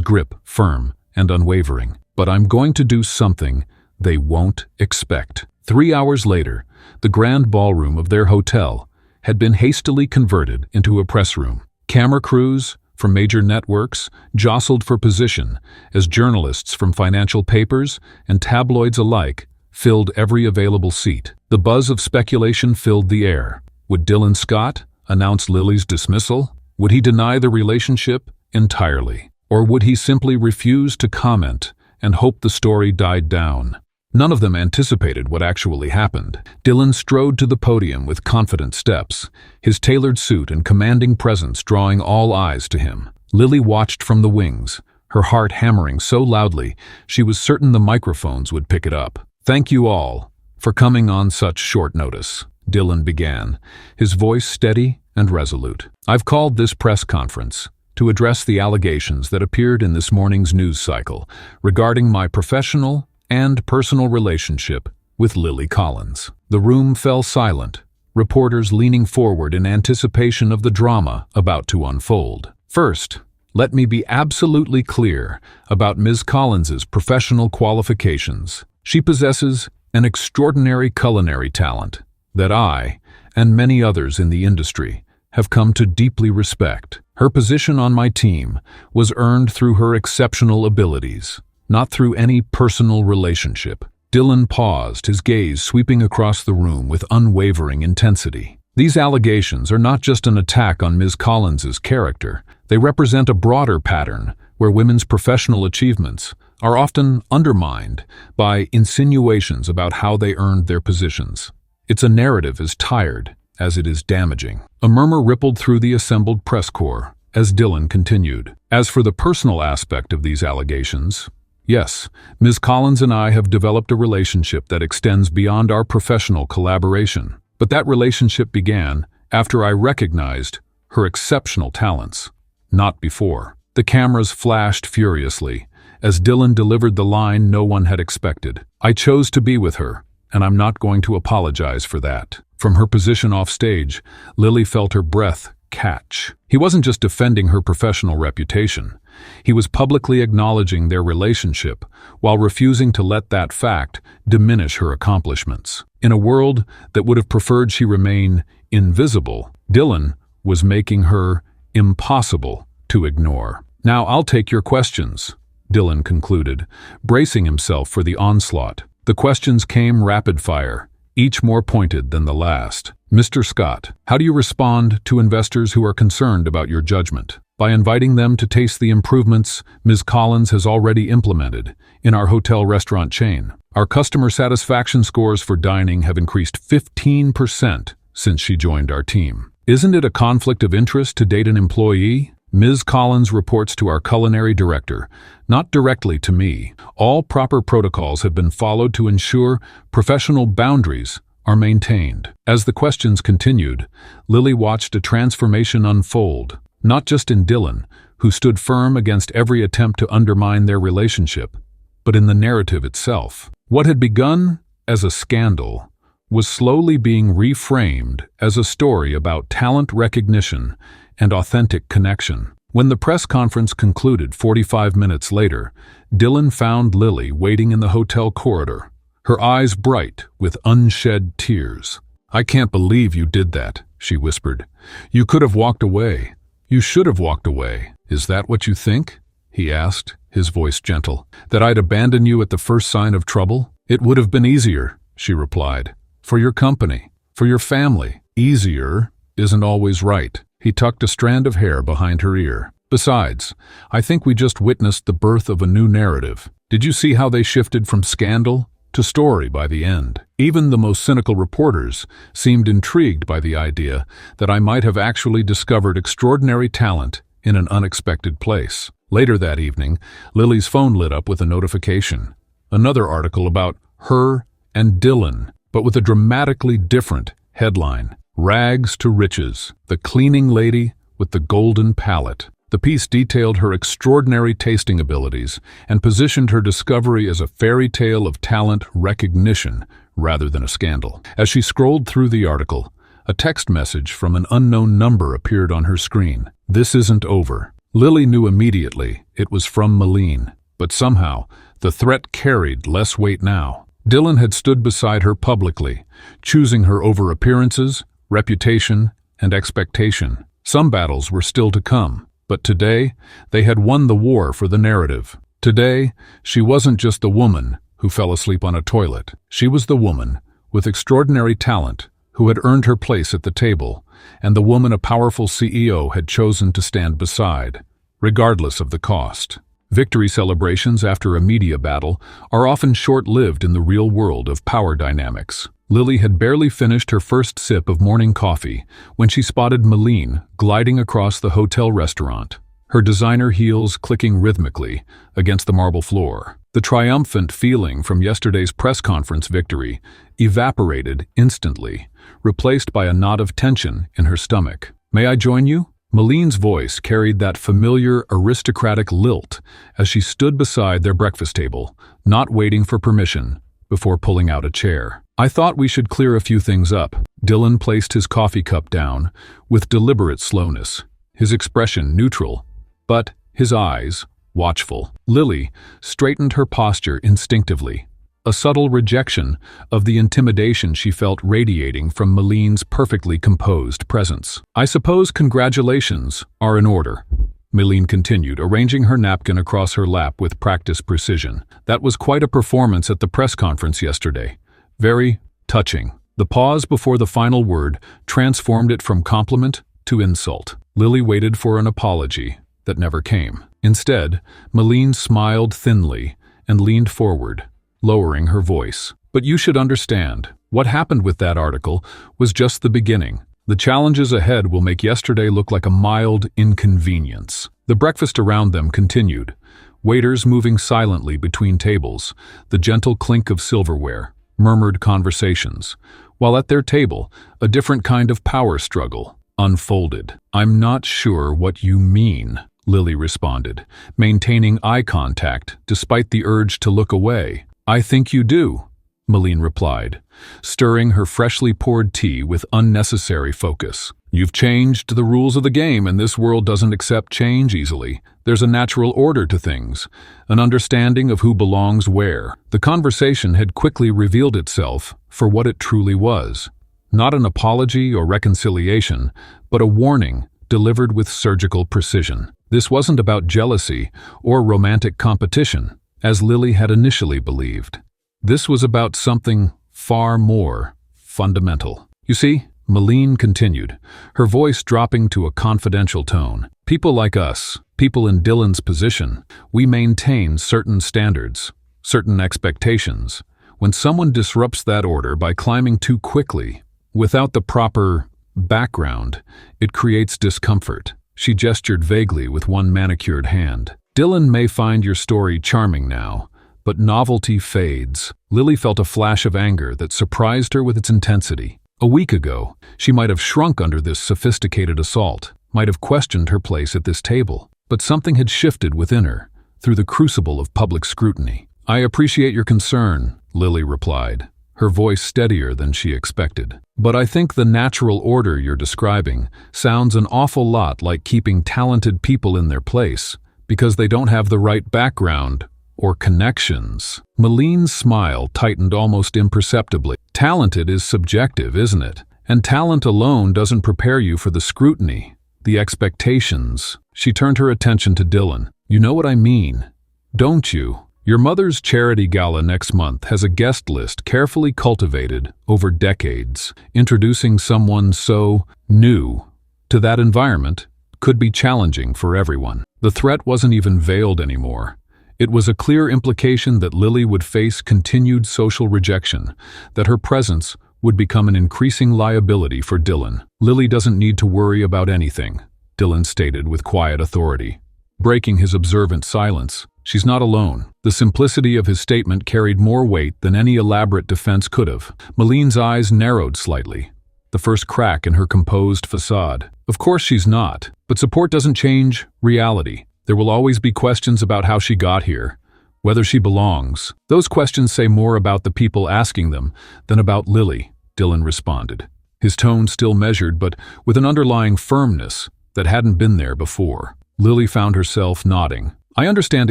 A: grip firm and unwavering. But I'm going to do something they won't expect. 3 hours later, the grand ballroom of their hotel had been hastily converted into a press room. Camera crews from major networks jostled for position as journalists from financial papers and tabloids alike filled every available seat. The buzz of speculation filled the air. Would Dylan Scott announce Lily's dismissal? Would he deny the relationship entirely? Or would he simply refuse to comment and hope the story died down? None of them anticipated what actually happened. Dylan strode to the podium with confident steps, his tailored suit and commanding presence drawing all eyes to him. Lily watched from the wings, her heart hammering so loudly she was certain the microphones would pick it up. Thank you all for coming on such short notice, Dylan began, his voice steady and resolute. I've called this press conference to address the allegations that appeared in this morning's news cycle regarding my professional and personal relationship with Lily Collins. The room fell silent, reporters leaning forward in anticipation of the drama about to unfold. First, let me be absolutely clear about Ms. Collins's professional qualifications. She possesses an extraordinary culinary talent that I, and many others in the industry, have come to deeply respect. Her position on my team was earned through her exceptional abilities, not through any personal relationship. Dylan paused, his gaze sweeping across the room with unwavering intensity. These allegations are not just an attack on Ms. Collins's character. They represent a broader pattern where women's professional achievements are often undermined by insinuations about how they earned their positions. It's a narrative as tired as it is damaging. A murmur rippled through the assembled press corps as Dylan continued. As for the personal aspect of these allegations, yes, Ms. Collins and I have developed a relationship that extends beyond our professional collaboration. But that relationship began after I recognized her exceptional talents, not before. The cameras flashed furiously as Dylan delivered the line no one had expected. I chose to be with her, and I'm not going to apologize for that. From her position off stage, Lily felt her breath catch. He wasn't just defending her professional reputation. He was publicly acknowledging their relationship while refusing to let that fact diminish her accomplishments. In a world that would have preferred she remain invisible, Dylan was making her impossible to ignore. Now I'll take your questions, Dylan concluded, bracing himself for the onslaught. The questions came rapid fire, each more pointed than the last. Mr. Scott, how do you respond to investors who are concerned about your judgment? By inviting them to taste the improvements Ms. Collins has already implemented in our hotel restaurant chain. Our customer satisfaction scores for dining have increased 15% since she joined our team. Isn't it a conflict of interest to date an employee? Ms. Collins reports to our culinary director, not directly to me. All proper protocols have been followed to ensure professional boundaries are maintained. As the questions continued, Lily watched a transformation unfold, not just in Dylan, who stood firm against every attempt to undermine their relationship, but in the narrative itself. What had begun as a scandal was slowly being reframed as a story about talent recognition and authentic connection. When the press conference concluded 45 minutes later, Dylan found Lily waiting in the hotel corridor, her eyes bright with unshed tears. "I can't believe you did that," she whispered. "You could have walked away. You should have walked away." "Is that what you think?" he asked, his voice gentle. "That I'd abandon you at the first sign of trouble? It would have been easier," she replied. "For your company, for your family. Easier isn't always right." He tucked a strand of hair behind her ear. "Besides, I think we just witnessed the birth of a new narrative. Did you see how they shifted from scandal to story by the end? Even the most cynical reporters seemed intrigued by the idea that I might have actually discovered extraordinary talent in an unexpected place." Later that evening, Lily's phone lit up with a notification. Another article about her and Dylan, but with a dramatically different headline. "Rags to Riches, the cleaning lady with the golden palette." The piece detailed her extraordinary tasting abilities and positioned her discovery as a fairy tale of talent recognition rather than a scandal. As she scrolled through the article, a text message from an unknown number appeared on her screen. "This isn't over." Lily knew immediately it was from Malene, but somehow the threat carried less weight now. Dylan had stood beside her publicly, choosing her over appearances, reputation, and expectation. Some battles were still to come. But today, they had won the war for the narrative. Today, she wasn't just the woman who fell asleep on a toilet. She was the woman with extraordinary talent who had earned her place at the table, and the woman a powerful CEO had chosen to stand beside, regardless of the cost. Victory celebrations after a media battle are often short-lived in the real world of power dynamics. Lily had barely finished her first sip of morning coffee when she spotted Malene gliding across the hotel restaurant, her designer heels clicking rhythmically against the marble floor. The triumphant feeling from yesterday's press conference victory evaporated instantly, replaced by a knot of tension in her stomach. "May I join you?" Malene's voice carried that familiar aristocratic lilt as she stood beside their breakfast table, not waiting for permission before pulling out a chair. "I thought we should clear a few things up." Dylan placed his coffee cup down with deliberate slowness, his expression neutral, but his eyes watchful. Lily straightened her posture instinctively, a subtle rejection of the intimidation she felt radiating from Malene's perfectly composed presence. "I suppose congratulations are in order," Malene continued, arranging her napkin across her lap with practiced precision. "That was quite a performance at the press conference yesterday. Very touching." The pause before the final word transformed it from compliment to insult. Lily waited for an apology that never came. Instead, Malene smiled thinly and leaned forward, lowering her voice. "But you should understand, what happened with that article was just the beginning. The challenges ahead will make yesterday look like a mild inconvenience." The breakfast around them continued, waiters moving silently between tables, the gentle clink of silverware, murmured conversations, while at their table, a different kind of power struggle unfolded. "I'm not sure what you mean," Lily responded, maintaining eye contact despite the urge to look away. "I think you do," Malene replied, stirring her freshly poured tea with unnecessary focus. "You've changed the rules of the game, and this world doesn't accept change easily. There's a natural order to things, an understanding of who belongs where." The conversation had quickly revealed itself for what it truly was. Not an apology or reconciliation, but a warning delivered with surgical precision. This wasn't about jealousy or romantic competition, as Lily had initially believed. This was about something far more fundamental. "You see," Malene continued, her voice dropping to a confidential tone, "people like us, people in Dylan's position, we maintain certain standards, certain expectations. When someone disrupts that order by climbing too quickly, without the proper background, it creates discomfort." She gestured vaguely with one manicured hand. "Dylan may find your story charming now, but novelty fades." Lily felt a flash of anger that surprised her with its intensity. A week ago, she might have shrunk under this sophisticated assault, might have questioned her place at this table, but something had shifted within her, through the crucible of public scrutiny. "I appreciate your concern," Lily replied, her voice steadier than she expected. "But I think the natural order you're describing sounds an awful lot like keeping talented people in their place because they don't have the right background or connections." Malene's smile tightened almost imperceptibly. "Talented is subjective, isn't it? And talent alone doesn't prepare you for the scrutiny the expectations. She turned her attention to Dylan. You know what I mean, don't you? Your mother's charity gala next month has a guest list carefully cultivated over decades. Introducing someone so new to that environment could be challenging for everyone. The threat wasn't even veiled anymore. It was a clear implication that Lily would face continued social rejection, that her presence would become an increasing liability for Dylan. Lily doesn't need to worry about anything, Dylan stated with quiet authority. Breaking his observant silence, she's not alone. The simplicity of his statement carried more weight than any elaborate defense could have. Maline's eyes narrowed slightly, the first crack in her composed facade. Of course she's not, but support doesn't change reality. There will always be questions about how she got here, whether she belongs. Those questions say more about the people asking them than about Lily, Dylan responded, his tone still measured but with an underlying firmness that hadn't been there before. Lily found herself nodding. I understand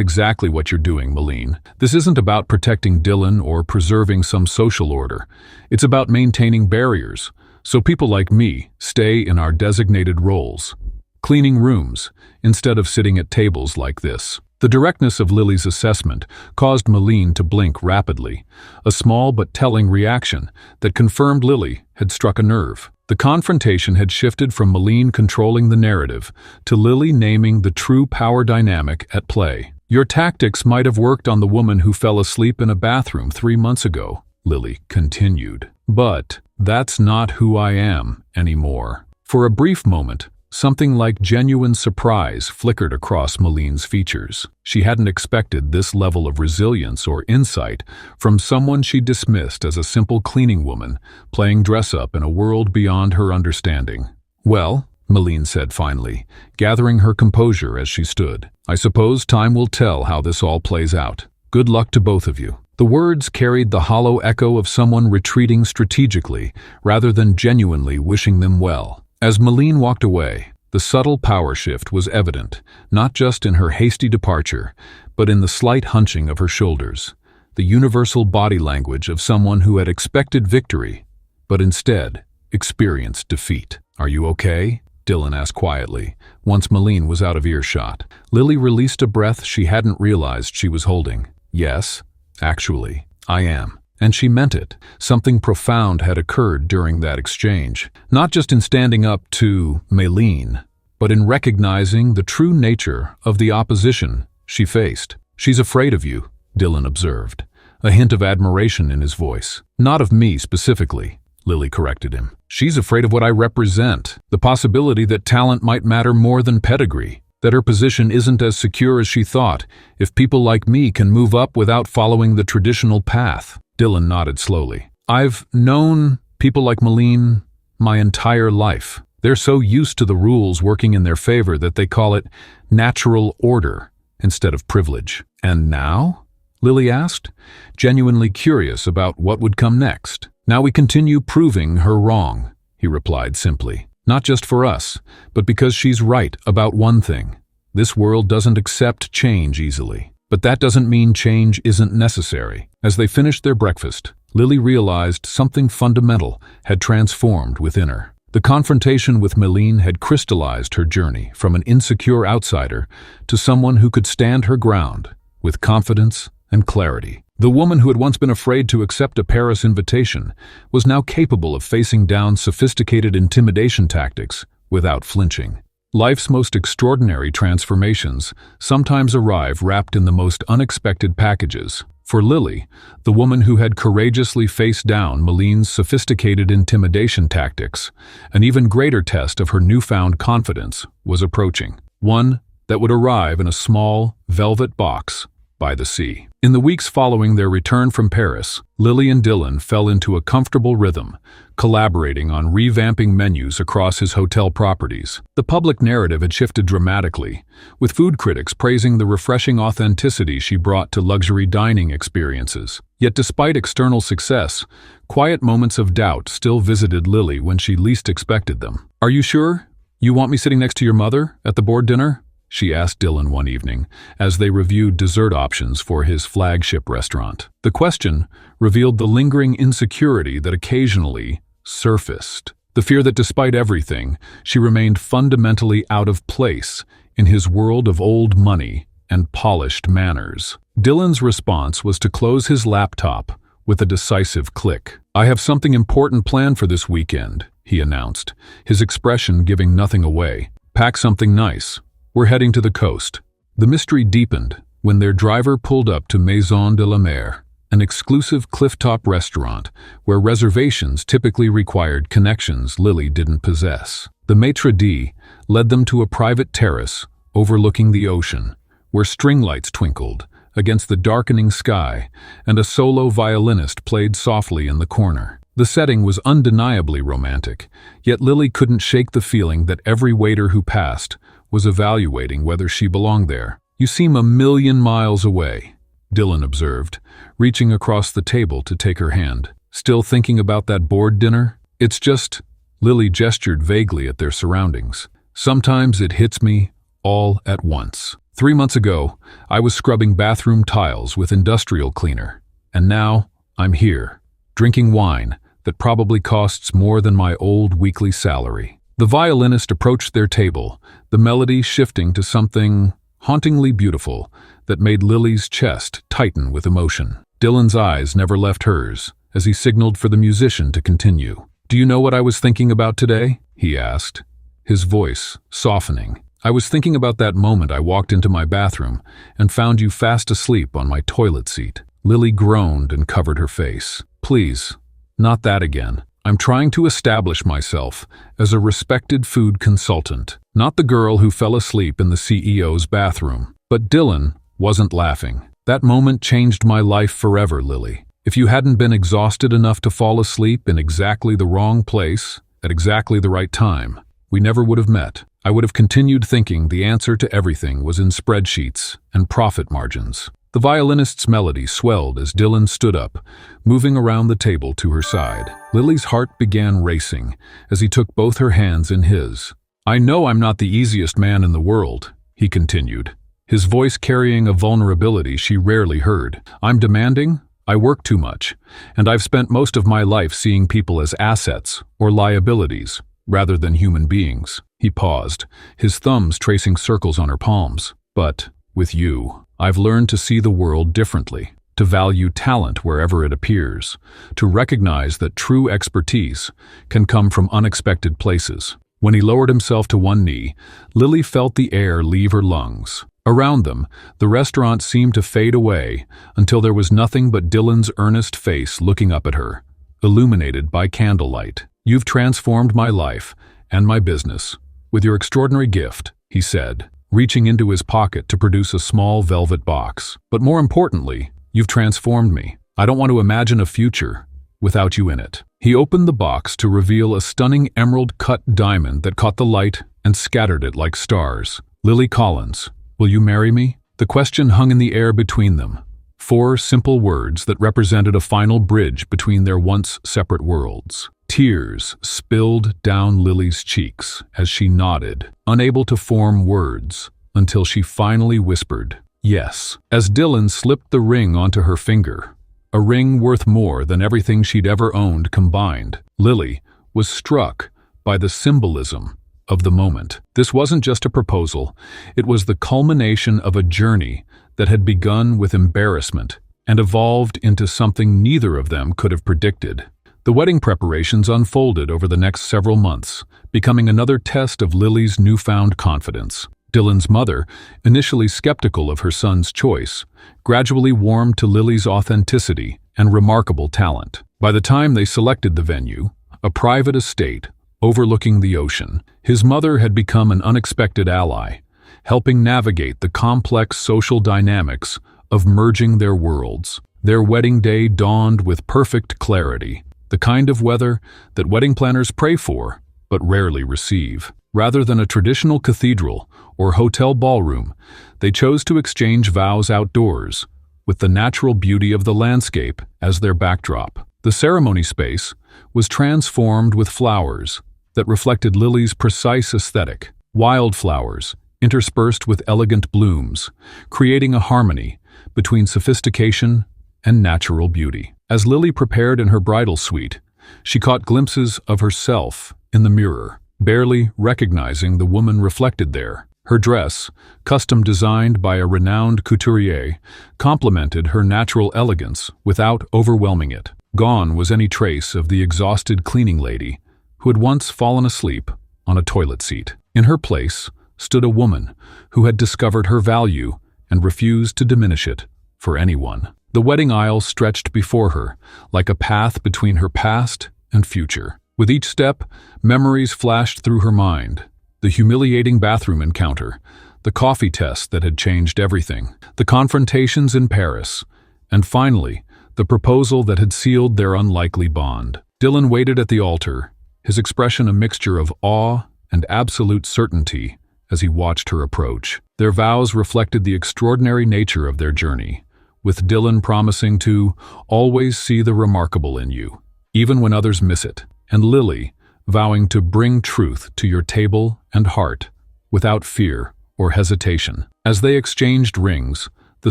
A: exactly what you're doing, Maline. This isn't about protecting Dylan or preserving some social order. It's about maintaining barriers, so people like me stay in our designated roles, cleaning rooms, instead of sitting at tables like this. The directness of Lily's assessment caused Maline to blink rapidly, a small but telling reaction that confirmed Lily had struck a nerve. The confrontation had shifted from Maline controlling the narrative to Lily naming the true power dynamic at play. Your tactics might have worked on the woman who fell asleep in a bathroom 3 months ago, Lily continued. But that's not who I am anymore. For a brief moment, something like genuine surprise flickered across Maline's features. She hadn't expected this level of resilience or insight from someone she dismissed as a simple cleaning woman playing dress-up in a world beyond her understanding. Well, Maline said finally, gathering her composure as she stood, I suppose time will tell how this all plays out. Good luck to both of you. The words carried the hollow echo of someone retreating strategically rather than genuinely wishing them well. As Maline walked away, the subtle power shift was evident, not just in her hasty departure, but in the slight hunching of her shoulders, the universal body language of someone who had expected victory, but instead experienced defeat. Are you okay? Dylan asked quietly, once Maline was out of earshot. Lily released a breath she hadn't realized she was holding. Yes, actually, I am. And she meant it. Something profound had occurred during that exchange, not just in standing up to Maline, but in recognizing the true nature of the opposition she faced. She's afraid of you, Dylan observed, a hint of admiration in his voice. Not of me specifically, Lily corrected him. She's afraid of what I represent, the possibility that talent might matter more than pedigree, that her position isn't as secure as she thought if people like me can move up without following the traditional path. Dylan nodded slowly. I've known people like Maline my entire life. They're so used to the rules working in their favor that they call it natural order instead of privilege. And now? Lily asked, genuinely curious about what would come next. Now we continue proving her wrong, he replied simply. Not just for us, but because she's right about one thing. This world doesn't accept change easily. But that doesn't mean change isn't necessary. As they finished their breakfast, Lily realized something fundamental had transformed within her. The confrontation with Maline had crystallized her journey from an insecure outsider to someone who could stand her ground with confidence and clarity. The woman who had once been afraid to accept a Paris invitation was now capable of facing down sophisticated intimidation tactics without flinching. Life's most extraordinary transformations sometimes arrive wrapped in the most unexpected packages. For Lily, the woman who had courageously faced down Maline's sophisticated intimidation tactics, an even greater test of her newfound confidence was approaching. One that would arrive in a small, velvet box by the sea. In the weeks following their return from Paris, Lily and Dylan fell into a comfortable rhythm, collaborating on revamping menus across his hotel properties. The public narrative had shifted dramatically, with food critics praising the refreshing authenticity she brought to luxury dining experiences. Yet despite external success, quiet moments of doubt still visited Lily when she least expected them. Are you sure you want me sitting next to your mother at the board dinner? She asked Dylan one evening, as they reviewed dessert options for his flagship restaurant. The question revealed the lingering insecurity that occasionally surfaced. The fear that despite everything, she remained fundamentally out of place in his world of old money and polished manners. Dylan's response was to close his laptop with a decisive click. "I have something important planned for this weekend," he announced, his expression giving nothing away. "Pack something nice. We're heading to the coast." The mystery deepened when their driver pulled up to Maison de la Mer, an exclusive clifftop restaurant where reservations typically required connections Lily didn't possess. The maitre d' led them to a private terrace overlooking the ocean, where string lights twinkled against the darkening sky and a solo violinist played softly in the corner. The setting was undeniably romantic, yet Lily couldn't shake the feeling that every waiter who passed was evaluating whether she belonged there. "You seem a million miles away," Dylan observed, reaching across the table to take her hand. "Still thinking about that board dinner?" "It's just," Lily gestured vaguely at their surroundings. "Sometimes it hits me all at once. 3 months ago, I was scrubbing bathroom tiles with industrial cleaner, and now I'm here, drinking wine that probably costs more than my old weekly salary." The violinist approached their table, the melody shifting to something hauntingly beautiful that made Lily's chest tighten with emotion. Dylan's eyes never left hers as he signaled for the musician to continue. "Do you know what I was thinking about today?" he asked, his voice softening. "I was thinking about that moment I walked into my bathroom and found you fast asleep on my toilet seat." Lily groaned and covered her face. "Please, not that again. I'm trying to establish myself as a respected food consultant, not the girl who fell asleep in the CEO's bathroom." But Dylan wasn't laughing. "That moment changed my life forever, Lily. If you hadn't been exhausted enough to fall asleep in exactly the wrong place at exactly the right time, we never would have met. I would have continued thinking the answer to everything was in spreadsheets and profit margins." The violinist's melody swelled as Dylan stood up, moving around the table to her side. Lily's heart began racing as he took both her hands in his. "I know I'm not the easiest man in the world," he continued, his voice carrying a vulnerability she rarely heard. "I'm demanding, I work too much, and I've spent most of my life seeing people as assets or liabilities rather than human beings." He paused, his thumbs tracing circles on her palms. "But with you, I've learned to see the world differently, to value talent wherever it appears, to recognize that true expertise can come from unexpected places." When he lowered himself to one knee, Lily felt the air leave her lungs. Around them, the restaurant seemed to fade away until there was nothing but Dylan's earnest face looking up at her, illuminated by candlelight. "You've transformed my life and my business with your extraordinary gift," he said, reaching into his pocket to produce a small velvet box. "But more importantly, you've transformed me. I don't want to imagine a future without you in it." He opened the box to reveal a stunning emerald-cut diamond that caught the light and scattered it like stars. "Lily Collins, will you marry me?" The question hung in the air between them. 4 simple words that represented a final bridge between their once separate worlds. Tears spilled down Lily's cheeks as she nodded, unable to form words, until she finally whispered, "Yes." As Dylan slipped the ring onto her finger, a ring worth more than everything she'd ever owned combined, Lily was struck by the symbolism of the moment. This wasn't just a proposal, it was the culmination of a journey that had begun with embarrassment and evolved into something neither of them could have predicted. The wedding preparations unfolded over the next several months, becoming another test of Lily's newfound confidence. Dylan's mother, initially skeptical of her son's choice, gradually warmed to Lily's authenticity and remarkable talent. By the time they selected the venue, a private estate overlooking the ocean, his mother had become an unexpected ally, helping navigate the complex social dynamics of merging their worlds. Their wedding day dawned with perfect clarity, the kind of weather that wedding planners pray for but rarely receive. Rather than a traditional cathedral or hotel ballroom, they chose to exchange vows outdoors, with the natural beauty of the landscape as their backdrop. The ceremony space was transformed with flowers that reflected Lily's precise aesthetic, wildflowers interspersed with elegant blooms, creating a harmony between sophistication and natural beauty. As Lily prepared in her bridal suite, she caught glimpses of herself in the mirror, barely recognizing the woman reflected there. Her dress, custom designed by a renowned couturier, complemented her natural elegance without overwhelming it. Gone was any trace of the exhausted cleaning lady who had once fallen asleep on a toilet seat. In her place stood a woman who had discovered her value and refused to diminish it for anyone. The wedding aisle stretched before her, like a path between her past and future. With each step, memories flashed through her mind. The humiliating bathroom encounter, the coffee test that had changed everything, the confrontations in Paris, and finally, the proposal that had sealed their unlikely bond. Dylan waited at the altar, his expression a mixture of awe and absolute certainty as he watched her approach. Their vows reflected the extraordinary nature of their journey, with Dylan promising to always see the remarkable in you, even when others miss it, and Lily vowing to bring truth to your table and heart without fear or hesitation. As they exchanged rings, the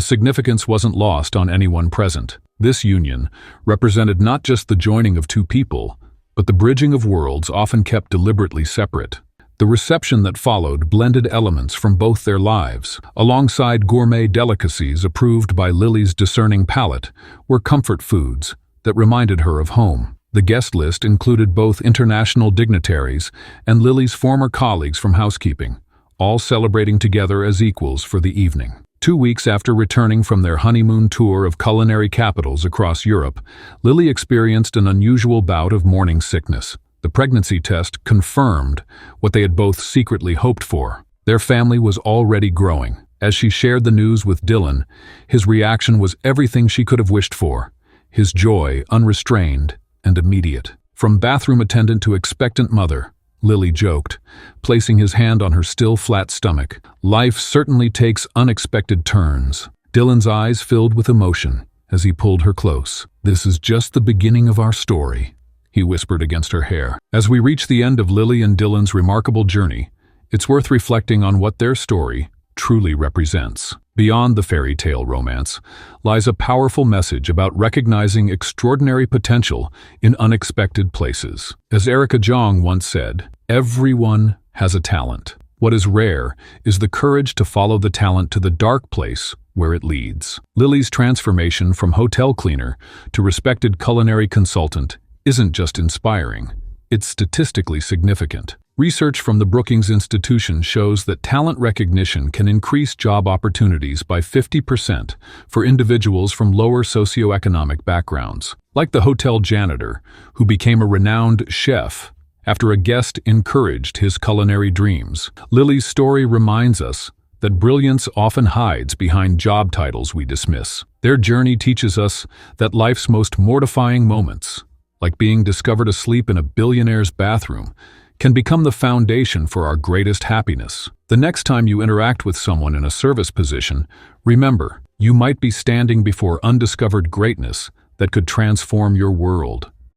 A: significance wasn't lost on anyone present. This union represented not just the joining of two people, but the bridging of worlds often kept deliberately separate. The reception that followed blended elements from both their lives. Alongside gourmet delicacies approved by Lily's discerning palate were comfort foods that reminded her of home. The guest list included both international dignitaries and Lily's former colleagues from housekeeping, all celebrating together as equals for the evening. 2 weeks after returning from their honeymoon tour of culinary capitals across Europe, Lily experienced an unusual bout of morning sickness. The pregnancy test confirmed what they had both secretly hoped for. Their family was already growing. As she shared the news with Dylan, his reaction was everything she could have wished for, his joy unrestrained and immediate. From bathroom attendant to expectant mother, Lily joked, placing his hand on her still flat stomach. Life certainly takes unexpected turns. Dylan's eyes filled with emotion as he pulled her close. This is just the beginning of our story, he whispered against her hair. As we reach the end of Lily and Dylan's remarkable journey, it's worth reflecting on what their story truly represents. Beyond the fairy tale romance lies a powerful message about recognizing extraordinary potential in unexpected places. As Erica Jong once said, everyone has a talent. What is rare is the courage to follow the talent to the dark place where it leads. Lily's transformation from hotel cleaner to respected culinary consultant isn't just inspiring, it's statistically significant. Research from the Brookings Institution shows that talent recognition can increase job opportunities by 50% for individuals from lower socioeconomic backgrounds. Like the hotel janitor, who became a renowned chef after a guest encouraged his culinary dreams. Lily's story reminds us that brilliance often hides behind job titles we dismiss. Their journey teaches us that life's most mortifying moments, like being discovered asleep in a billionaire's bathroom, can become the foundation for our greatest happiness. The next time you interact with someone in a service position, remember, you might be standing before undiscovered greatness that could transform your world.